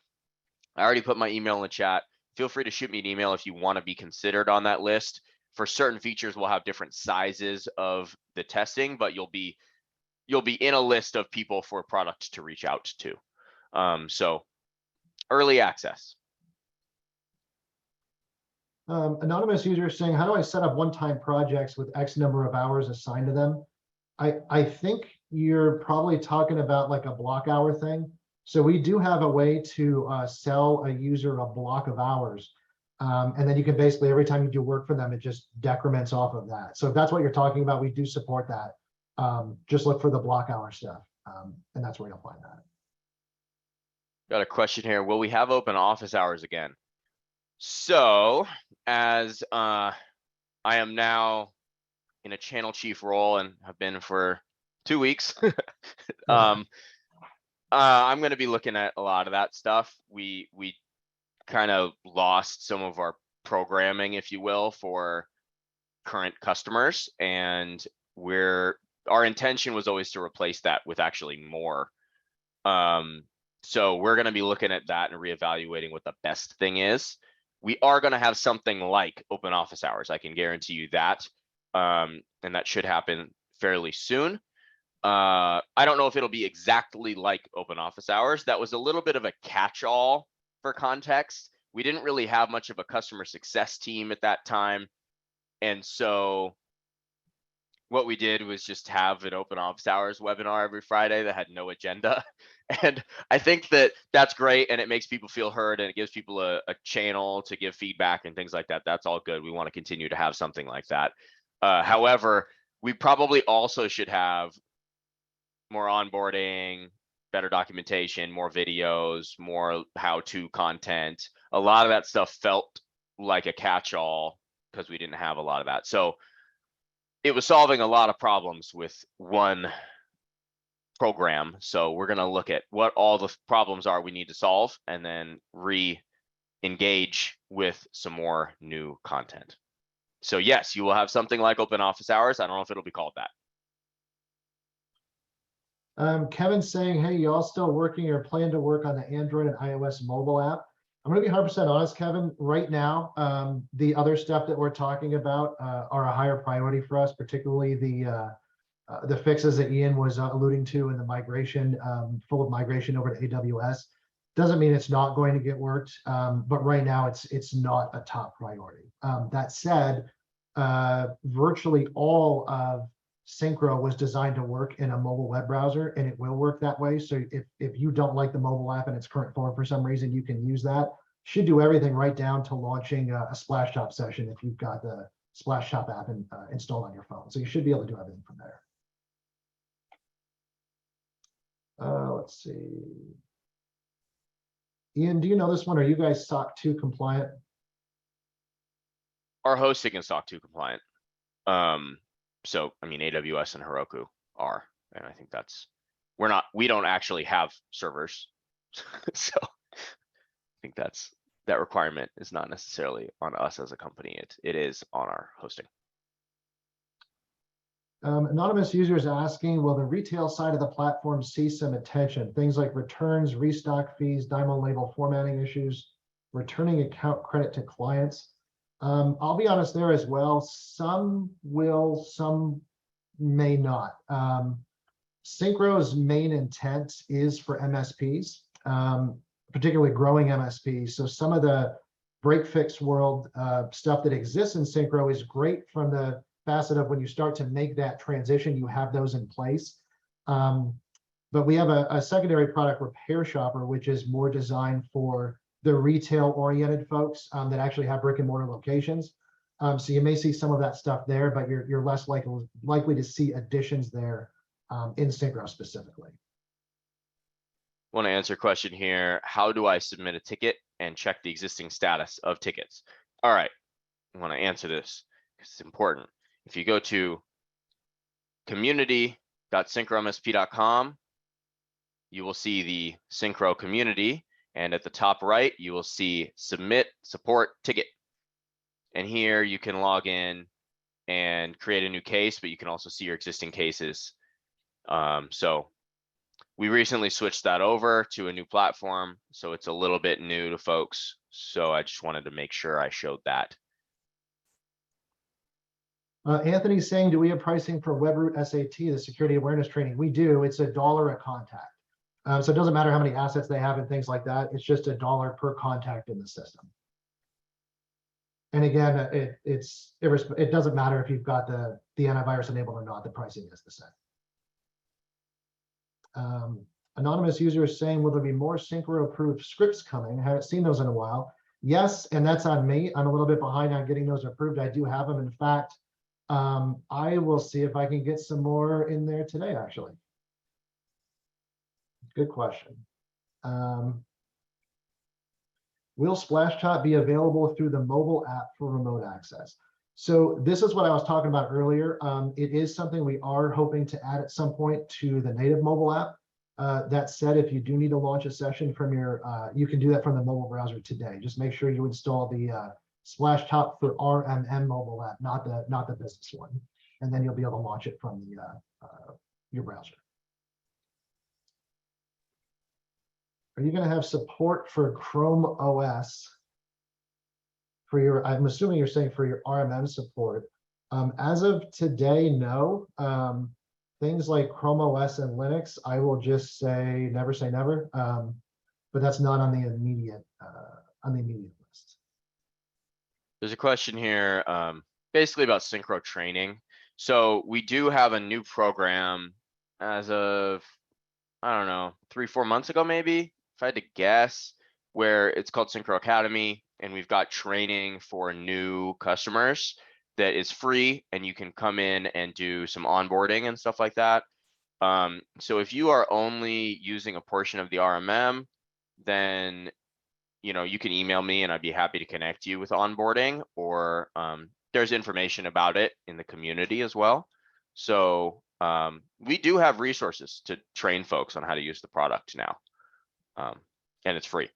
I already put my email in the chat. Feel free to shoot me an email if you want to be considered on that list. For certain features, we'll have different sizes of the testing, but you'll be in a list of people for product to reach out to. So early access. Anonymous user is saying, how do I set up one-time projects with X number of hours assigned to them? I think you're probably talking about like a block hour thing. So we do have a way to sell a user a block of hours. And then you can basically, every time you do work for them, it just decrements off of that. So if that's what you're talking about, we do support that. Just look for the block hour stuff. And that's where you'll find that. Got a question here. Will we have open office hours again? So as I am now in a channel chief role and have been for 2 weeks, I'm going to be looking at a lot of that stuff. We kind of lost some of our programming, if you will, for current customers, and our intention was always to replace that with actually more. So we're going to be looking at that and reevaluating what the best thing is. We are going to have something like open office hours. I can guarantee you that. And that should happen fairly soon. I don't know if it'll be exactly like open office hours. That was a little bit of a catch-all for context. We didn't really have much of a customer success team at that time. And so what we did was just have an open office hours webinar every Friday that had no agenda. And I think that that's great, and it makes people feel heard, and it gives people a channel to give feedback and things like that. That's all good. We want to continue to have something like that. However, we probably also should have more onboarding, better documentation, more videos, more how-to content. A lot of that stuff felt like a catch-all because we didn't have a lot of that. So it was solving a lot of problems with one program. So we're going to look at what all the problems are we need to solve and then re-engage with some more new content. So yes, you will have something like open office hours. I don't know if it'll be called that. Kevin's saying, hey, y'all still working or plan to work on the Android and iOS mobile app? I'm going to be 100% honest, Kevin. Right now, the other stuff that we're talking about are a higher priority for us, particularly the fixes that Ian was alluding to in the migration, full migration over to AWS. Doesn't mean it's not going to get worked, but right now it's not a top priority. That said, virtually all of Syncro was designed to work in a mobile web browser, and it will work that way. So if you don't like the mobile app in its current form for some reason, you can use that. Should do everything right down to launching a Splash Top session if you've got the Splash Top app installed on your phone. So you should be able to do everything from there. Let's see. Ian, do you know this one? Are you guys SOC 2 compliant? Our hosting is SOC 2 compliant. So, I mean, AWS and Heroku are, and I think we don't actually have servers. So I think that requirement is not necessarily on us as a company. It is on our hosting. Anonymous users asking, will the retail side of the platform see some attention? Things like returns, restock fees, diamond label formatting issues, returning account credit to clients. I'll be honest there as well. Some will, some may not. Syncro's main intent is for MSPs, particularly growing MSPs. So some of the break fix world stuff that exists in Syncro is great from the facet of when you start to make that transition, you have those in place. But we have a secondary product, Repair Shopper, which is more designed for the retail-oriented folks that actually have brick and mortar locations. So you may see some of that stuff there, but you're less likely to see additions there in Syncro specifically. I want to answer a question here. How do I submit a ticket and check the existing status of tickets? All right, I want to answer this because it's important. If you go to community.syncromsp.com, you will see the Syncro community. And at the top right, you will see submit support ticket. And here you can log in and create a new case, but you can also see your existing cases. So we recently switched that over to a new platform, so it's a little bit new to folks. So I just wanted to make sure I showed that. Anthony's saying, do we have pricing for WebRoot SAT, the security awareness training? We do. It's $1 a contact. So it doesn't matter how many assets they have and things like that. It's just $1 per contact in the system. And again, it doesn't matter if you've got the antivirus enabled or not. The pricing is the same. Anonymous user is saying, will there be more Syncro approved scripts coming? I haven't seen those in a while. Yes, and that's on me. I'm a little bit behind on getting those approved. I do have them. In fact, I will see if I can get some more in there today, actually. Good question. Will Splashtop be available through the mobile app for remote access? So this is what I was talking about earlier. It is something we are hoping to add at some point to the native mobile app. That said, if you do need to launch a session from your, you can do that from the mobile browser today. Just make sure you install the Splashtop for RMM mobile app, not the business one, and then you'll be able to launch it from the your browser. Are you going to have support for Chrome OS for your? I'm assuming you're saying for your RMM support. As of today, no. Things like Chrome OS and Linux, I will just say never. But that's not on the immediate list. There's a question here, basically about Syncro training. So we do have a new program as of, I don't know, 3-4 months ago, maybe, if I had to guess, where it's called Syncro Academy, and we've got training for new customers that is free, and you can come in and do some onboarding and stuff like that. So if you are only using a portion of the RMM, then you can email me and I'd be happy to connect you with onboarding, or there's information about it in the community as well. So we do have resources to train folks on how to use the product now, and it's free.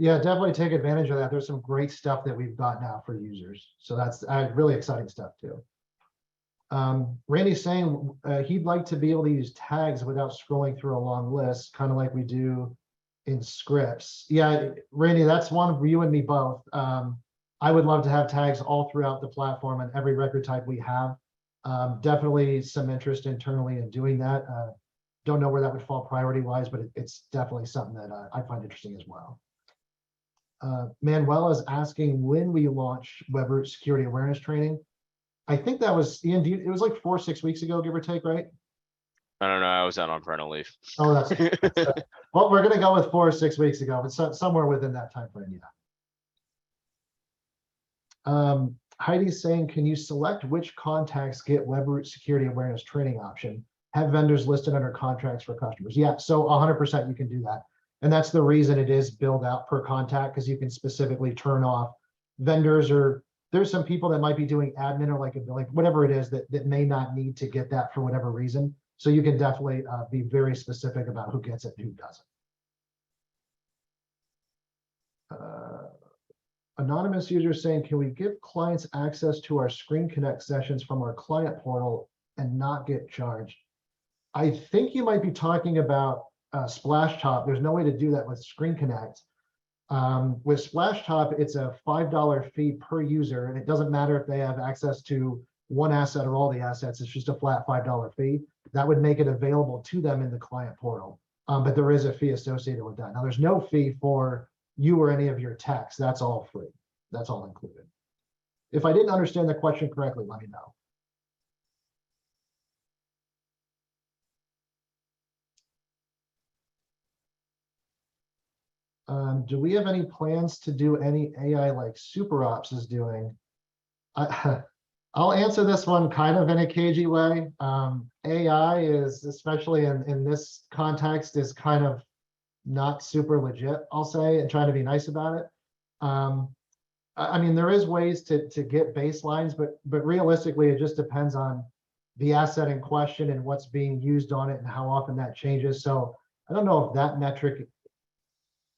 Yeah, definitely take advantage of that. There's some great stuff that we've got now for users. So that's really exciting stuff too. Randy's saying he'd like to be able to use tags without scrolling through a long list, kind of like we do in scripts. Yeah, Randy, that's one for you and me both. I would love to have tags all throughout the platform and every record type we have. Definitely some interest internally in doing that. Don't know where that would fall priority wise, but it's definitely something that I find interesting as well. Manuel is asking when we launch WebRoot security awareness training. I think that was, Ian, it was like 4 or 6 weeks ago, give or take, right? I don't know. I was out on parental leave. Oh, that's well, we're going to go with 4 or 6 weeks ago, but somewhere within that time frame, yeah. Heidi's saying, can you select which contacts get WebRoot security awareness training option? Have vendors listed under contracts for customers? Yeah, so 100% you can do that. And that's the reason it is billed out per contact, because you can specifically turn off vendors, or there's some people that might be doing admin or like whatever it is that may not need to get that for whatever reason. So you can definitely be very specific about who gets it and who doesn't. Anonymous user saying, can we give clients access to our Screen Connect sessions from our client portal and not get charged? I think you might be talking about Splashtop. There's no way to do that with Screen Connect. With Splashtop, it's a $5 fee per user, and it doesn't matter if they have access to one asset or all the assets. It's just a flat $5 fee. That would make it available to them in the client portal. But there is a fee associated with that. Now, there's no fee for you or any of your techs. That's all free. That's all included. If I didn't understand the question correctly, let me know. Do we have any plans to do any AI like SuperOps is doing? I'll answer this one kind of in a cagey way. AI is, especially in this context, is kind of not super legit, I'll say, and trying to be nice about it. I mean, there is ways to get baselines, but realistically, it just depends on the asset in question and what's being used on it and how often that changes. So I don't know if that metric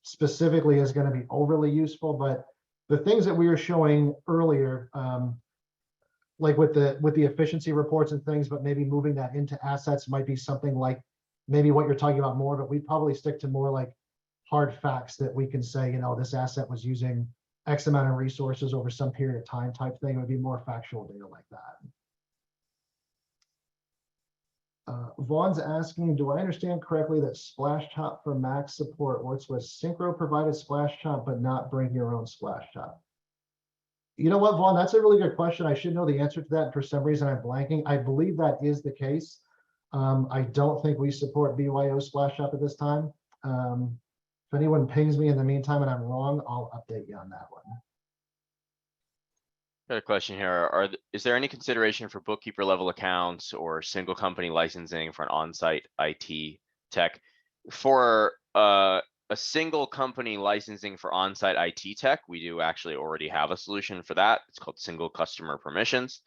specifically is going to be overly useful, but the things that we were showing earlier, like with the efficiency reports and things, but maybe moving that into assets might be something like maybe what you're talking about more, but we probably stick to more like hard facts that we can say, this asset was using X amount of resources over some period of time type thing. It would be more factual data like that. Vaughn's asking, do I understand correctly that Splash Top for Mac support works with Syncro provided Splash Top, but not bring your own Splash Top? You know what, Vaughn, that's a really good question. I should know the answer to that. For some reason, I'm blanking. I believe that is the case. I don't think we support BYO Splash Top at this time. If anyone pings me in the meantime and I'm wrong, I'll update you on that one. Got a question here. Is there any consideration for bookkeeper level accounts or single company licensing for an on-site IT tech? For a single company licensing for on-site IT tech, we do actually already have a solution for that. It's called single customer permissions.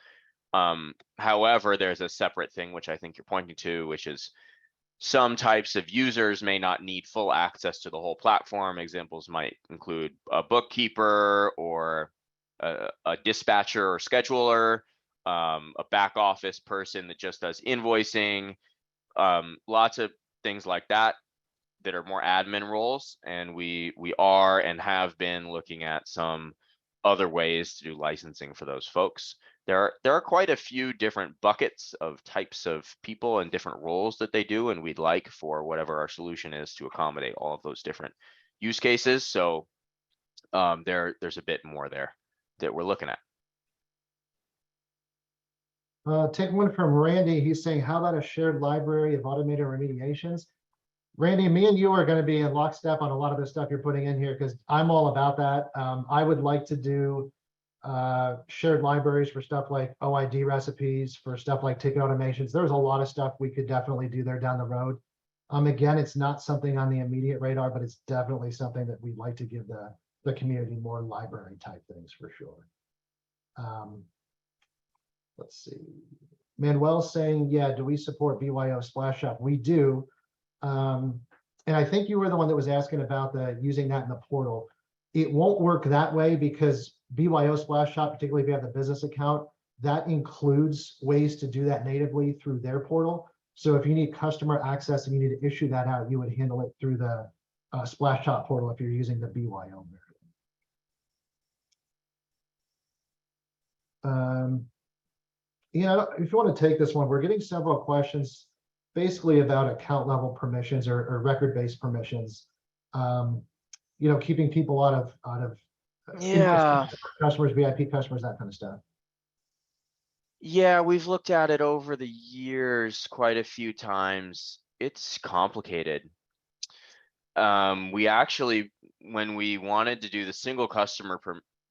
However, there's a separate thing, which I think you're pointing to, which is some types of users may not need full access to the whole platform. Examples might include a bookkeeper or a dispatcher or scheduler, a back office person that just does invoicing, lots of things like that that are more admin roles. And we are and have been looking at some other ways to do licensing for those folks. There are quite a few different buckets of types of people and different roles that they do, and we'd like for whatever our solution is to accommodate all of those different use cases. So there's a bit more there that we're looking at. Take one from Randy. He's saying, how about a shared library of automated remediations? Randy, me and you are going to be in lockstep on a lot of the stuff you're putting in here because I'm all about that. I would like to do shared libraries for stuff like OID recipes, for stuff like ticket automations. There's a lot of stuff we could definitely do there down the road. Again, it's not something on the immediate radar, but it's definitely something that we'd like to give the community more library type things for sure. Let's see. Manuel's saying, yeah, do we support BYO Splash Shop? We do. And I think you were the one that was asking about using that in the portal. It won't work that way because BYO Splash Shop, particularly if you have the business account, that includes ways to do that natively through their portal. So if you need customer access and you need to issue that out, you would handle it through the Splash Shop portal if you're using the BYO version. If you want to take this one, we're getting several questions basically about account level permissions or record-based permissions. Keeping people out of customers, VIP customers, that kind of stuff. Yeah, we've looked at it over the years quite a few times. It's complicated. We actually, when we wanted to do the single customer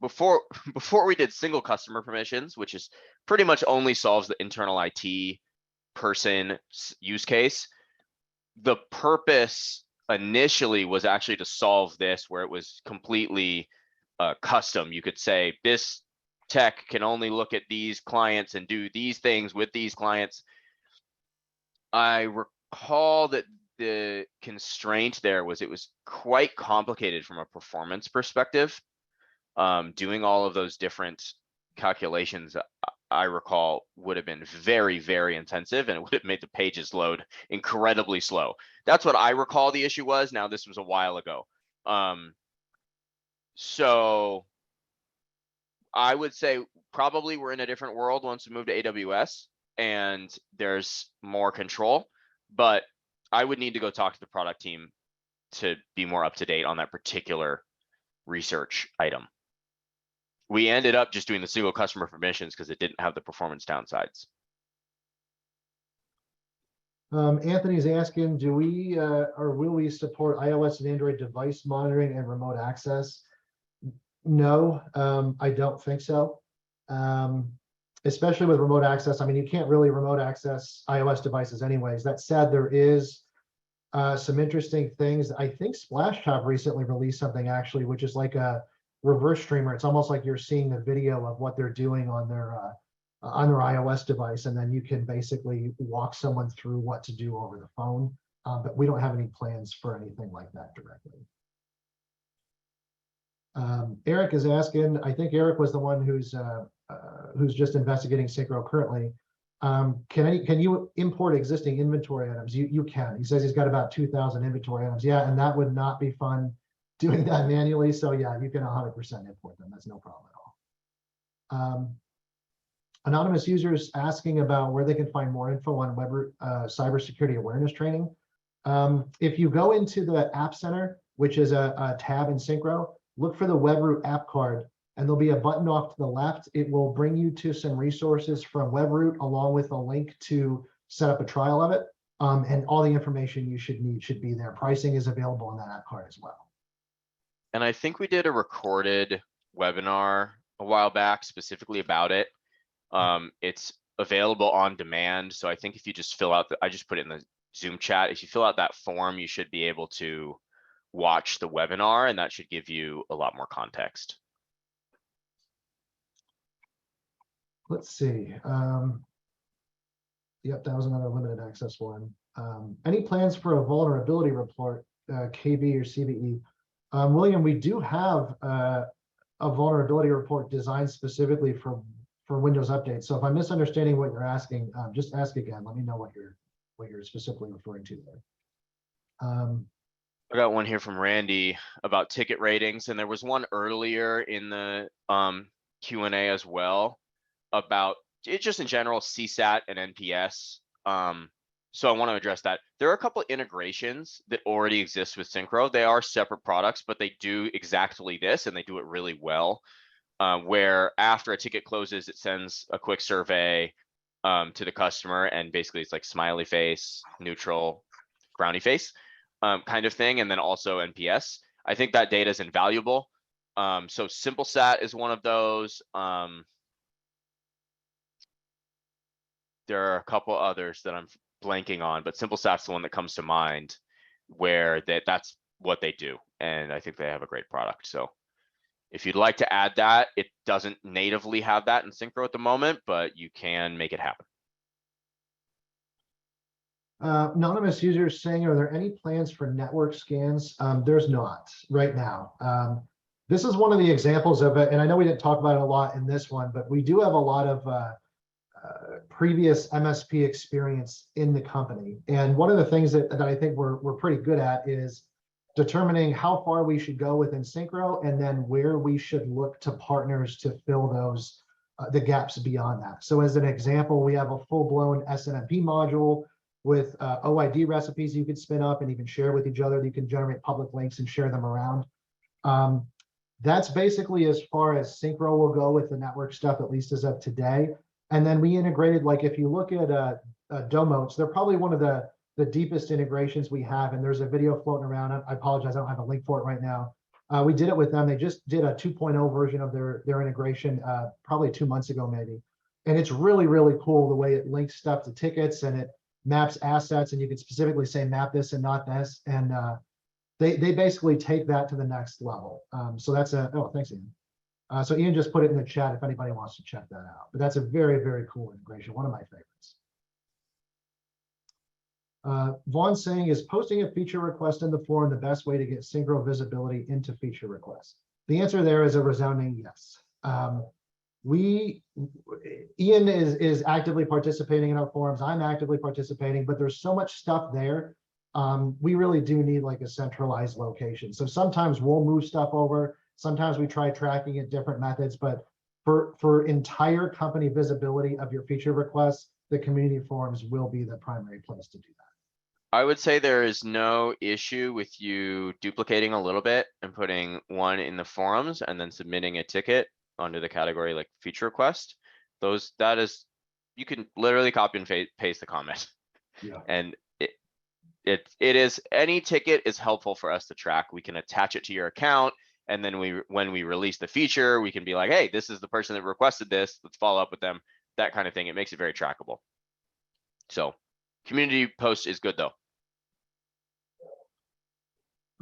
before we did single customer permissions, which is pretty much only solves the internal IT person use case, the purpose initially was actually to solve this where it was completely custom. You could say this tech can only look at these clients and do these things with these clients. I recall that the constraint there was it was quite complicated from a performance perspective. Doing all of those different calculations, I recall, would have been very, very intensive, and it would have made the pages load incredibly slow. That's what I recall the issue was. Now, this was a while ago. So I would say probably we're in a different world once we move to AWS and there's more control, but I would need to go talk to the product team to be more up to date on that particular research item. We ended up just doing the single customer permissions because it didn't have the performance downsides. Anthony's asking, do we or will we support iOS and Android device monitoring and remote access? No, I don't think so. Especially with remote access. I mean, you can't really remote access iOS devices anyways. That said, there is some interesting things. I think Splash Top recently released something actually, which is like a reverse streamer. It's almost like you're seeing the video of what they're doing on their iOS device, and then you can basically walk someone through what to do over the phone. But we don't have any plans for anything like that directly. Eric is asking, I think Eric was the one who's just investigating Syncro currently. Can you import existing inventory items? You can. He says he's got about 2,000 inventory items. Yeah, and that would not be fun doing that manually. So yeah, you can 100% import them. That's no problem at all. Anonymous users asking about where they can find more info on Webroot cybersecurity awareness training. If you go into the App Center, which is a tab in Syncro, look for the Webroot app card, and there'll be a button off to the left. It will bring you to some resources from Webroot, along with a link to set up a trial of it. And all the information you should need should be there. Pricing is available on that app card as well. And I think we did a recorded webinar a while back specifically about it. It's available on demand. So I think if you just fill out I just put it in the Zoom chat. If you fill out that form, you should be able to watch the webinar, and that should give you a lot more context. Let's see. Yep, that was another limited access one. Any plans for a vulnerability report, KB or CVE? William, we do have a vulnerability report designed specifically for Windows updates. So if I'm misunderstanding what you're asking, just ask again. Let me know what you're specifically referring to there. I got one here from Randy about ticket ratings, and there was one earlier in the Q&A as well about it, just in general, CSAT and NPS. So I want to address that. There are a couple of integrations that already exist with Syncro. They are separate products, but they do exactly this, and they do it really well. Where after a ticket closes, it sends a quick survey to the customer, and basically it's like smiley face, neutral, frowny face kind of thing, and then also NPS. I think that data is invaluable. So SimpleSat is one of those. There are a couple others that I'm blanking on, but SimpleSat's the one that comes to mind, where that's what they do, and I think they have a great product. So if you'd like to add that, it doesn't natively have that in Syncro at the moment, but you can make it happen. Anonymous users saying, are there any plans for network scans? There's not right now. This is one of the examples of it, and I know we didn't talk about it a lot in this one, but we do have a lot of previous MSP experience in the company. And one of the things that I think we're pretty good at is determining how far we should go within Syncro, and then where we should look to partners to fill those the gaps beyond that. So as an example, we have a full-blown SNMP module with OID recipes you could spin up and even share with each other. You can generate public links and share them around. That's basically as far as Syncro will go with the network stuff, at least as of today. And then we integrated, like if you look at Domos, they're probably one of the deepest integrations we have. And there's a video floating around. I apologize, I don't have a link for it right now. We did it with them. They just did a 2.0 version of their integration probably 2 months ago, maybe. And it's really, really cool the way it links stuff to tickets, and it maps assets, and you can specifically say map this and not this. And they basically take that to the next level. So that's oh, thanks, Ian. So Ian just put it in the chat if anybody wants to check that out. But that's a very, very cool integration, one of my favorites. Vaughn saying, is posting a feature request in the forum the best way to get Syncro visibility into feature requests? The answer there is a resounding yes. Ian is actively participating in our forums. I'm actively participating, but there's so much stuff there. We really do need like a centralized location. So sometimes we'll move stuff over. Sometimes we try tracking it different methods, but for entire company visibility of your feature requests, the community forums will be the primary place to do that. I would say there is no issue with you duplicating a little bit and putting one in the forums and then submitting a ticket under the category like feature request. That is, you can literally copy and paste the comment. Yeah. And it is, any ticket is helpful for us to track. We can attach it to your account, and then when we release the feature, we can be like, hey, this is the person that requested this. Let's follow up with them. That kind of thing. It makes it very trackable. So community post is good though.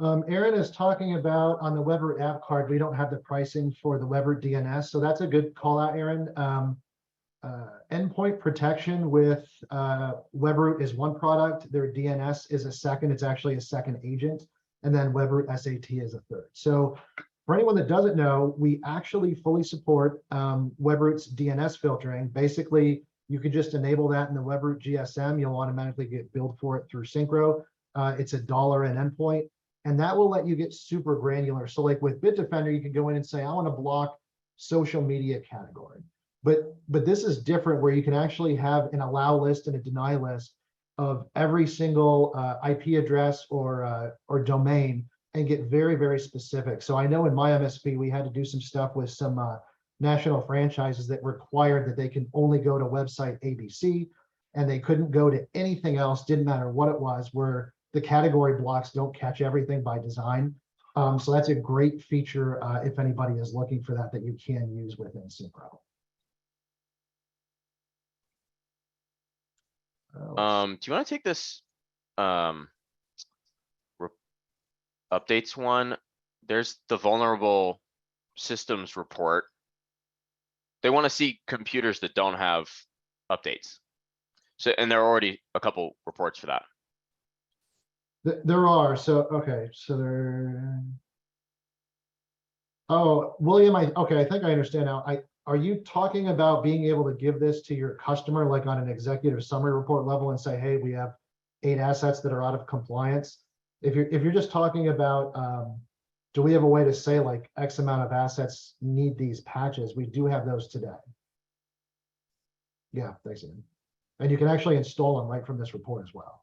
Aaron is talking about on the Webroot app card, we don't have the pricing for the Webroot DNS. So that's a good call out, Aaron. Endpoint protection with Webroot is one product. Their DNS is a second. It's actually a second agent. And then Webroot SAT is a third. So For anyone that doesn't know, we actually fully support Webroot's DNS filtering. Basically, you could just enable that in the Webroot GSM. You'll automatically get billed for it through Syncro. It's $1 an endpoint, and that will let you get super granular. So like with Bitdefender, you can go in and say, I want to block social media category. But this is different, where you can actually have an allow list and a deny list of every single IP address or domain, and get very, very specific. So I know in my MSP, we had to do some stuff with some national franchises that required that they can only go to website ABC, and they couldn't go to anything else, didn't matter what it was, where the category blocks don't catch everything by design. So that's a great feature if anybody is looking for that you can use within Syncro. Do you want to take this updates one? There's the vulnerable systems report. They want to see computers that don't have updates. So, and there are already a couple reports for that. There are. So, okay. So there. Oh, William, okay, I think I understand now. Are you talking about being able to give this to your customer, like on an executive summary report level, and say, hey, we have 8 assets that are out of compliance? If you're just talking about, do we have a way to say like X amount of assets need these patches? We do have those today. Yeah, thanks, Ian. And you can actually install them right from this report as well.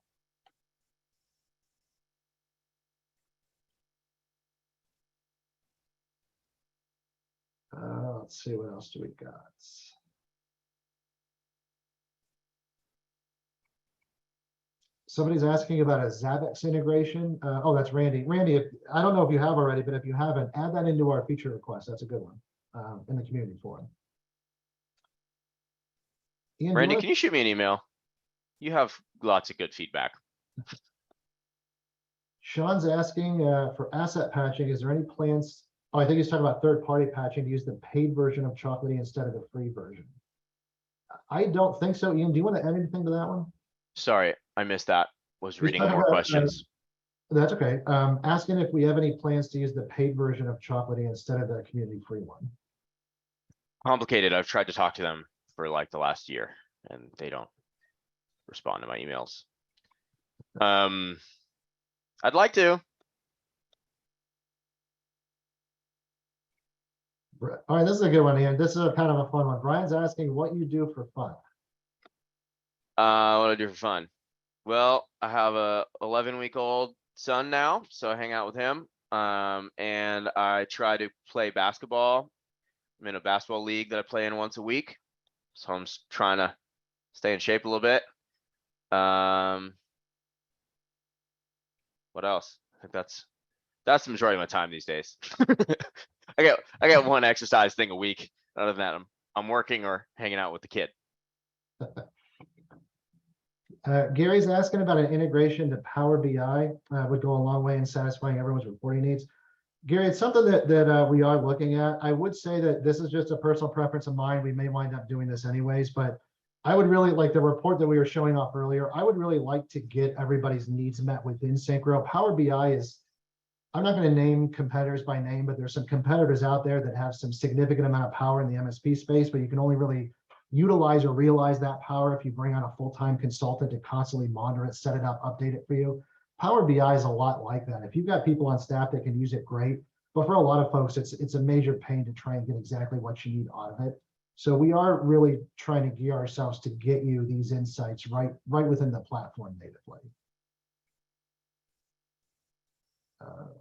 Let's see, what else do we got? Somebody's asking about a Zabbix integration. Oh, that's Randy. Randy, I don't know if you have already, but if you haven't, add that into our feature request. That's a good one in the community forum. Ian, Randy, can you shoot me an email? You have lots of good feedback. Sean's asking for asset patching. Is there any plans? Oh, I think he's talking about third-party patching to use the paid version of Chocolatey instead of the free version. I don't think so. Ian, do you want to add anything to that one? Sorry, I missed that. Was reading talking more about, questions. That's okay. Asking if we have any plans to use the paid version of Chocolatey instead of the community free one. Complicated. I've tried to talk to them for like the last year, and they don't respond to my emails. I'd like to. All right, this is a good one, Ian. This is a kind of a fun one. Brian's asking what you do for fun. What do I do for fun? Well, I have a 11-week-old son now, so I hang out with him. And I try to play basketball. I'm in a basketball league that I play in once a week, so I'm trying to stay in shape a little bit. What else? I think that's the majority of my time these days. I got one exercise thing a week. Other than that, I'm working or hanging out with the kid. Gary's asking about an integration to Power BI. Would go a long way in satisfying everyone's reporting needs. Gary, it's something that we are looking at. I would say that this is just a personal preference of mine. We may wind up doing this anyways, but I would really like the report that we were showing off earlier. I would really like to get everybody's needs met within Syncro. Power BI is, I'm not going to name competitors by name, but there's some competitors out there that have some significant amount of power in the MSP space, but you can only really utilize or realize that power if you bring on a full-time consultant to constantly monitor it, set it up, update it for you. Power BI is a lot like that. If you've got people on staff that can use it, great. But for a lot of folks, it's a major pain to try and get exactly what you need out of it. So we are really trying to gear ourselves to get you these insights right within the platform natively.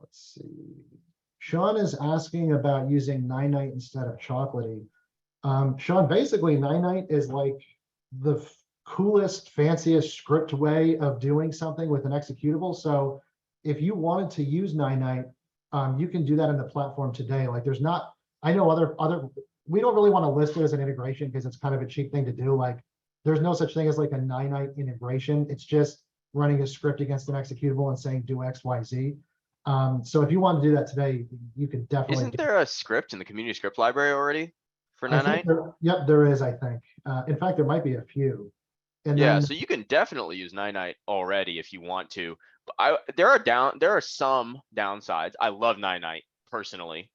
Let's see. Sean is asking about using Ninite instead of Chocolatey. Sean, basically Ninite is like the coolest, fanciest script way of doing something with an executable. So if you wanted to use Ninite, you can do that in the platform today. Like there's not, I know other, we don't really want to list it as an integration because it's kind of a cheap thing to do. Like there's no such thing as like a Ninite integration. It's just running a script against an exceputable and saying do X, Y, Z. So if you want to do that today, you could definitely. Isn't there a script in the community script library already for Ninite? Yep, there is, I think. In fact, there might be a few. And yeah, then, so you can definitely use Ninite already if you want to. But there are some downsides. I love Ninite personally.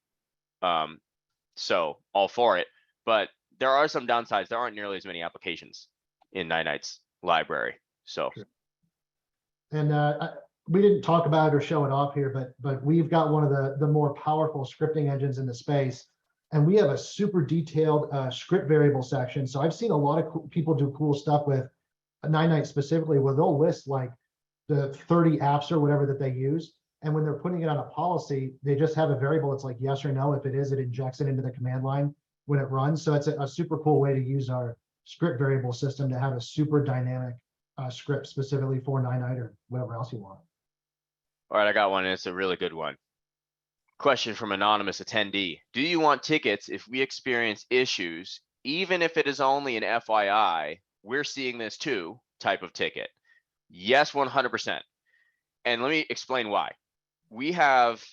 So all for it, but there are some downsides. There aren't nearly as many applications in Night's library. So And we didn't talk about it or show it off here, but we've got one of the more powerful scripting engines in the space, and we have a super detailed script variable section. So I've seen a lot of people do cool stuff with Night specifically, where they'll list like the 30 apps or whatever that they use. And when they're putting it on a policy, they just have a variable. It's like yes or no. If it is, it injects it into the command line when it runs. So it's a super cool way to use our script variable system to have a super dynamic script specifically for Night or whatever else you want. all right, I got one, and it's a really good one. Question from anonymous attendee. Do you want tickets if we experience issues, even if it is only an FYI, we're seeing this too type of ticket? Yes, 100%. And let me explain why. We have,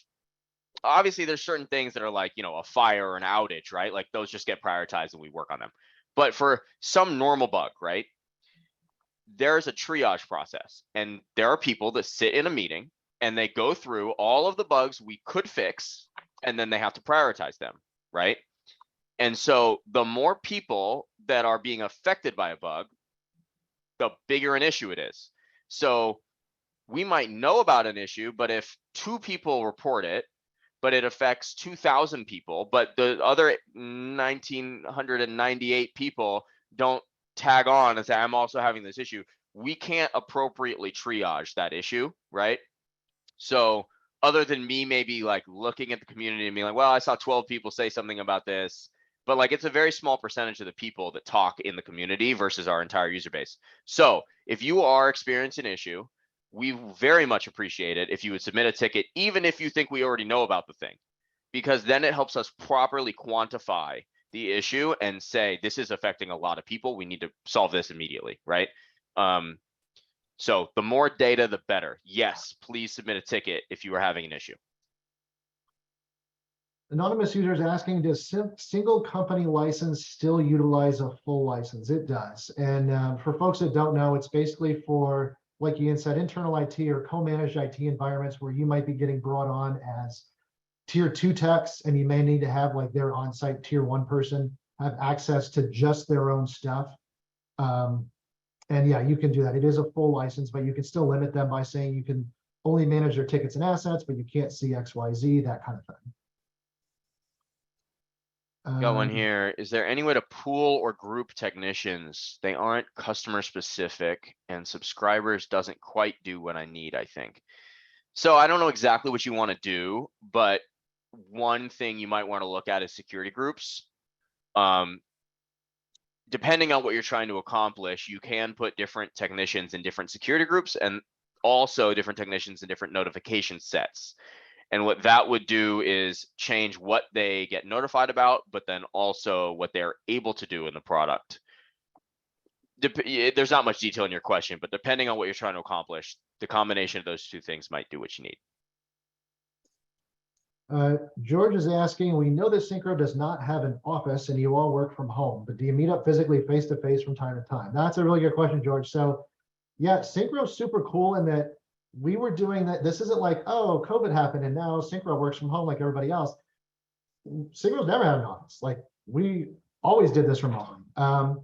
obviously there's certain things that are like, a fire or an outage, right? Like those just get prioritized and we work on them. But for some normal bug, right? There's a triage process, and there are people that sit in a meeting and they go through all of the bugs we could fix, and then they have to prioritize them, right? And so the more people that are being affected by a bug, the bigger an issue it is. So we might know about an issue, but if 2 people report it, but it affects 2,000 people, but the other 1,998 people don't tag on and say, I'm also having this issue, we can't appropriately triage that issue, right? So other than me maybe like looking at the community and being like, well, I saw 12 people say something about this, but like it's a very small percentage of the people that talk in the community versus our entire user base. So if you are experiencing an issue, we very much appreciate it if you would submit a ticket, even if you think we already know about the thing, because then it helps us properly quantify the issue and say, this is affecting a lot of people. We need to solve this immediately, right? So the more data, the better. Yes, please submit a ticket if you are having an issue. Anonymous user is asking, does single company license still utilize a full license? It does. And for folks that don't know, it's basically for, like Ian said, internal IT or co-managed IT environments where you might be getting brought on as tier 2 techs, and you may need to have like their on-site tier 1 person have access to just their own stuff. And yeah, you can do that. It is a full license, but you can still limit them by saying you can only manage their tickets and assets, but you can't see XYZ, that kind of thing. Got one here. Is there any way to pool or group technicians? They aren't customer specific, and subscribers doesn't quite do what I need, I think. So I don't know exactly what you want to do, but one thing you might want to look at is security groups. Depending on what you're trying to accomplish, you can put different technicians in different security groups and also different technicians in different notification sets. And what that would do is change what they get notified about, but then also what they're able to do in the product. There's not much detail in your question, but depending on what you're trying to accomplish, the combination of those two things might do what you need. George is asking, we know that Syncro does not have an office and you all work from home, but do you meet up physically face-to-face from time to time? That's a really good question, George. So yeah, Syncro is super cool in that we were doing that. This isn't like, oh, COVID happened and now Syncro works from home like everybody else. Synchro's never had an office. Like we always did this remotely. And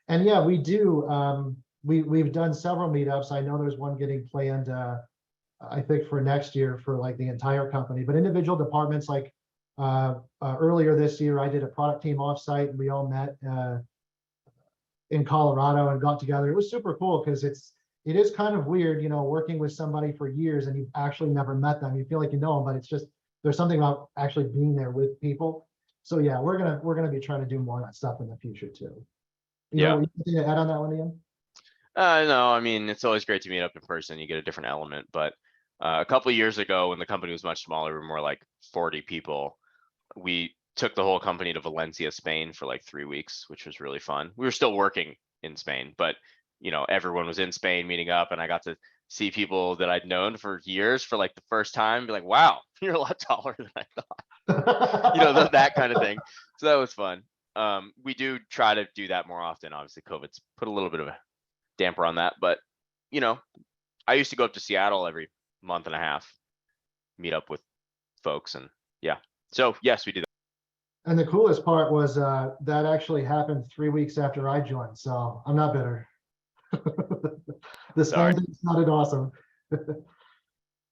yeah, we do. We've done several meetups. I know there's one getting planned, I think for next year for like the entire company, but individual departments, like earlier this year, I did a product team offsite and we all met in Colorado and got together. It was super cool because it is kind of weird, working with somebody for years and you've actually never met them. You feel like you know them, but it's just, there's something about actually being there with people. So yeah, we're gonna be trying to do more of that stuff in the future too. Anything to add on that one, Ian? No, I mean, it's always great to meet up in person. You get a different element, but a couple of years ago when the company was much smaller, we were more like 40 people. We took the whole company to Valencia, Spain for like 3 weeks, which was really fun. We were still working in Spain, but everyone was in Spain meeting up, and I got to see people that I'd known for years for like the first time, be like, wow, you're a lot taller than I thought. That kind of thing. So that was fun. We do try to do that more often. Obviously, COVID's put a little bit of a damper on that, but I used to go up to Seattle every month and a half, meet up with folks, and yeah. So yes, we do that. And the coolest part was that actually happened 3 weeks after I joined, so I'm not bitter. The Sorry. spam thing sounded awesome.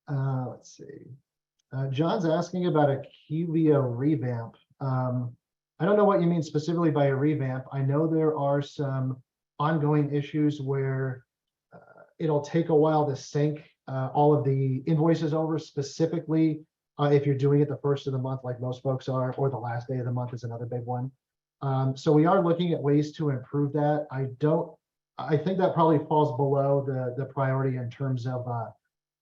Let's see. John's asking about a QVO revamp. I don't know what you mean specifically by a revamp. I know there are some ongoing issues where it'll take a while to sync all of the invoices over, specifically if you're doing it the first of the month, like most folks are, or the last day of the month is another big one. So we are looking at ways to improve that. I think that probably falls below the priority in terms of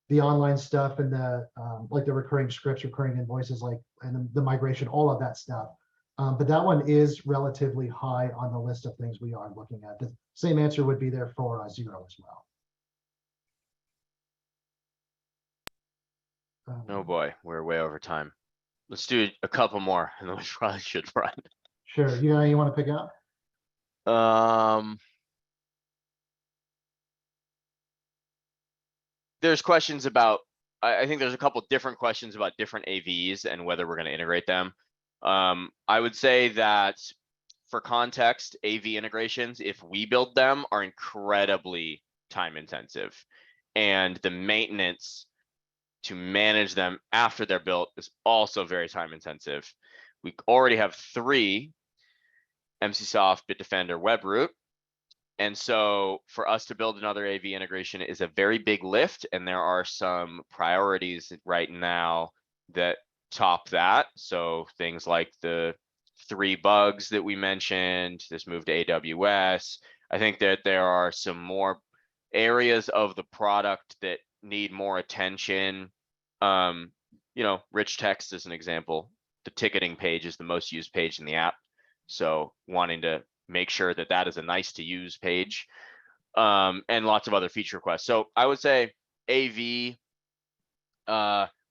the online stuff and the like the recurring scripts, recurring invoices, like and the migration, all of that stuff. But that one is relatively high on the list of things we are looking at. The same answer would be there for Zero as well. Oh boy, we're way over time. Let's do a couple more and then we probably should run. Sure. You want to pick out? There's questions about, I think there's a couple different questions about different AVs and whether we're going to integrate them. I would say that for context, AV integrations, if we build them, are incredibly time intensive. And the maintenance to manage them after they're built is also very time intensive. We already have 3 MCSoft, Bitdefender, WebRoot. And so for us to build another AV integration is a very big lift. And there are some priorities right now that top that. So things like the 3 bugs that we mentioned, this move to AWS. I think that there are some more areas of the product that need more attention. Rich text is an example. The ticketing page is the most used page in the app. So wanting to make sure that that is a nice to use page, and lots of other feature requests. So I would say AV,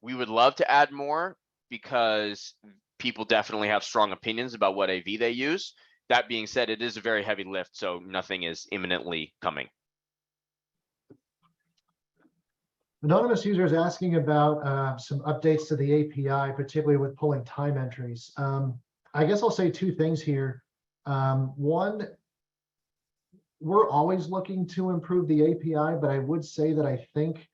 we would love to add more because people definitely have strong opinions about what AV they use. That being said, it is a very heavy lift, so nothing is imminently coming. Anonymous user is asking about some updates to the API, particularly with pulling time entries. I guess I'll say 2 things here. One, we're always looking to improve the API, but I would say that I think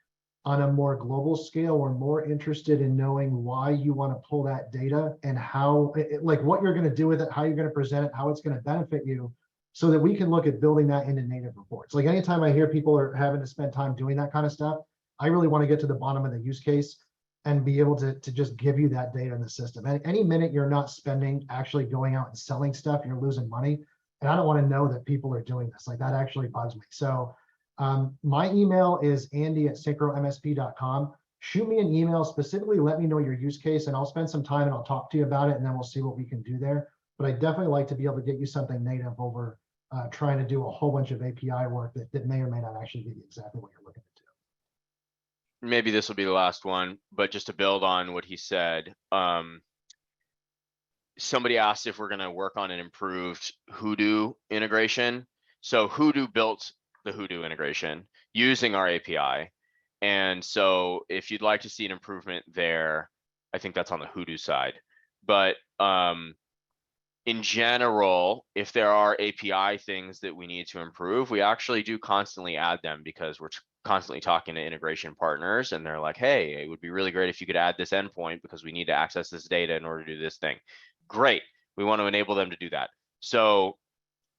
on a more global scale, we're more interested in knowing why you want to pull that data and how, like what you're going to do with it, how you're going to present it, how it's going to benefit you, so that we can look at building that into native reports. Like anytime I hear people are having to spend time doing that kind of stuff, I really want to get to the bottom of the use case and be able to just give you that data in the system. And any minute you're not spending actually going out and selling stuff, you're losing money. And I don't want to know that people are doing this. Like that actually bugs me. So my email is andy@syncromsp.com. Shoot me an email, specifically let me know your use case, and I'll spend some time and I'll talk to you about it, and then we'll see what we can do there. But I definitely like to be able to get you something native over trying to do a whole bunch of API work that may or may not actually give you exactly what you're looking to do. Maybe this will be the last one, but just to build on what he said, somebody asked if we're going to work on an improved Hoodoo integration. So Hoodoo built the Hoodoo integration using our API. And so if you'd like to see an improvement there, I think that's on the Hoodoo side. But in general, if there are API things that we need to improve, we actually do constantly add them because we're constantly talking to integration partners and they're like, hey, it would be really great if you could add this endpoint because we need to access this data in order to do this thing. Great. We want to enable them to do that. So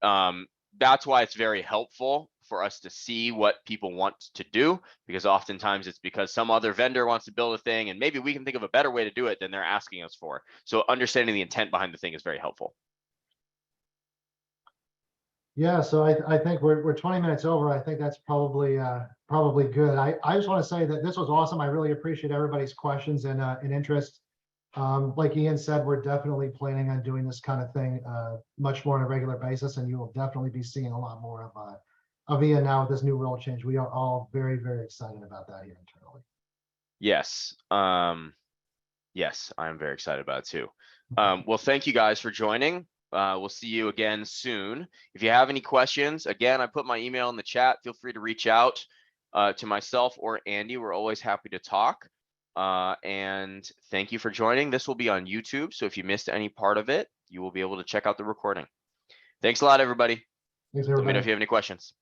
that's why it's very helpful for us to see what people want to do, because oftentimes it's because some other vendor wants to build a thing and maybe we can think of a better way to do it than they're asking us for. So understanding the intent behind the thing is very helpful. Yeah, so I think we're 20 minutes over. I think that's probably good. I just want to say that this was awesome. I really appreciate everybody's questions and interest. Like Ian said, we're definitely planning on doing this kind of thing much more on a regular basis, and you will definitely be seeing a lot more of Ian now with this new role change. We are all very, very excited about that here internally. Yes. Yes, I'm very excited about it too. Well, thank you guys for joining. We'll see you again soon. If you have any questions, again, I put my email in the chat. Feel free to reach out to myself or Andy. We're always happy to talk. And thank you for joining. This will be on YouTube, so if you missed any part of it, you will be able to check out the recording. Thanks a lot, everybody. Thanks, Let me know everybody. if you have any questions.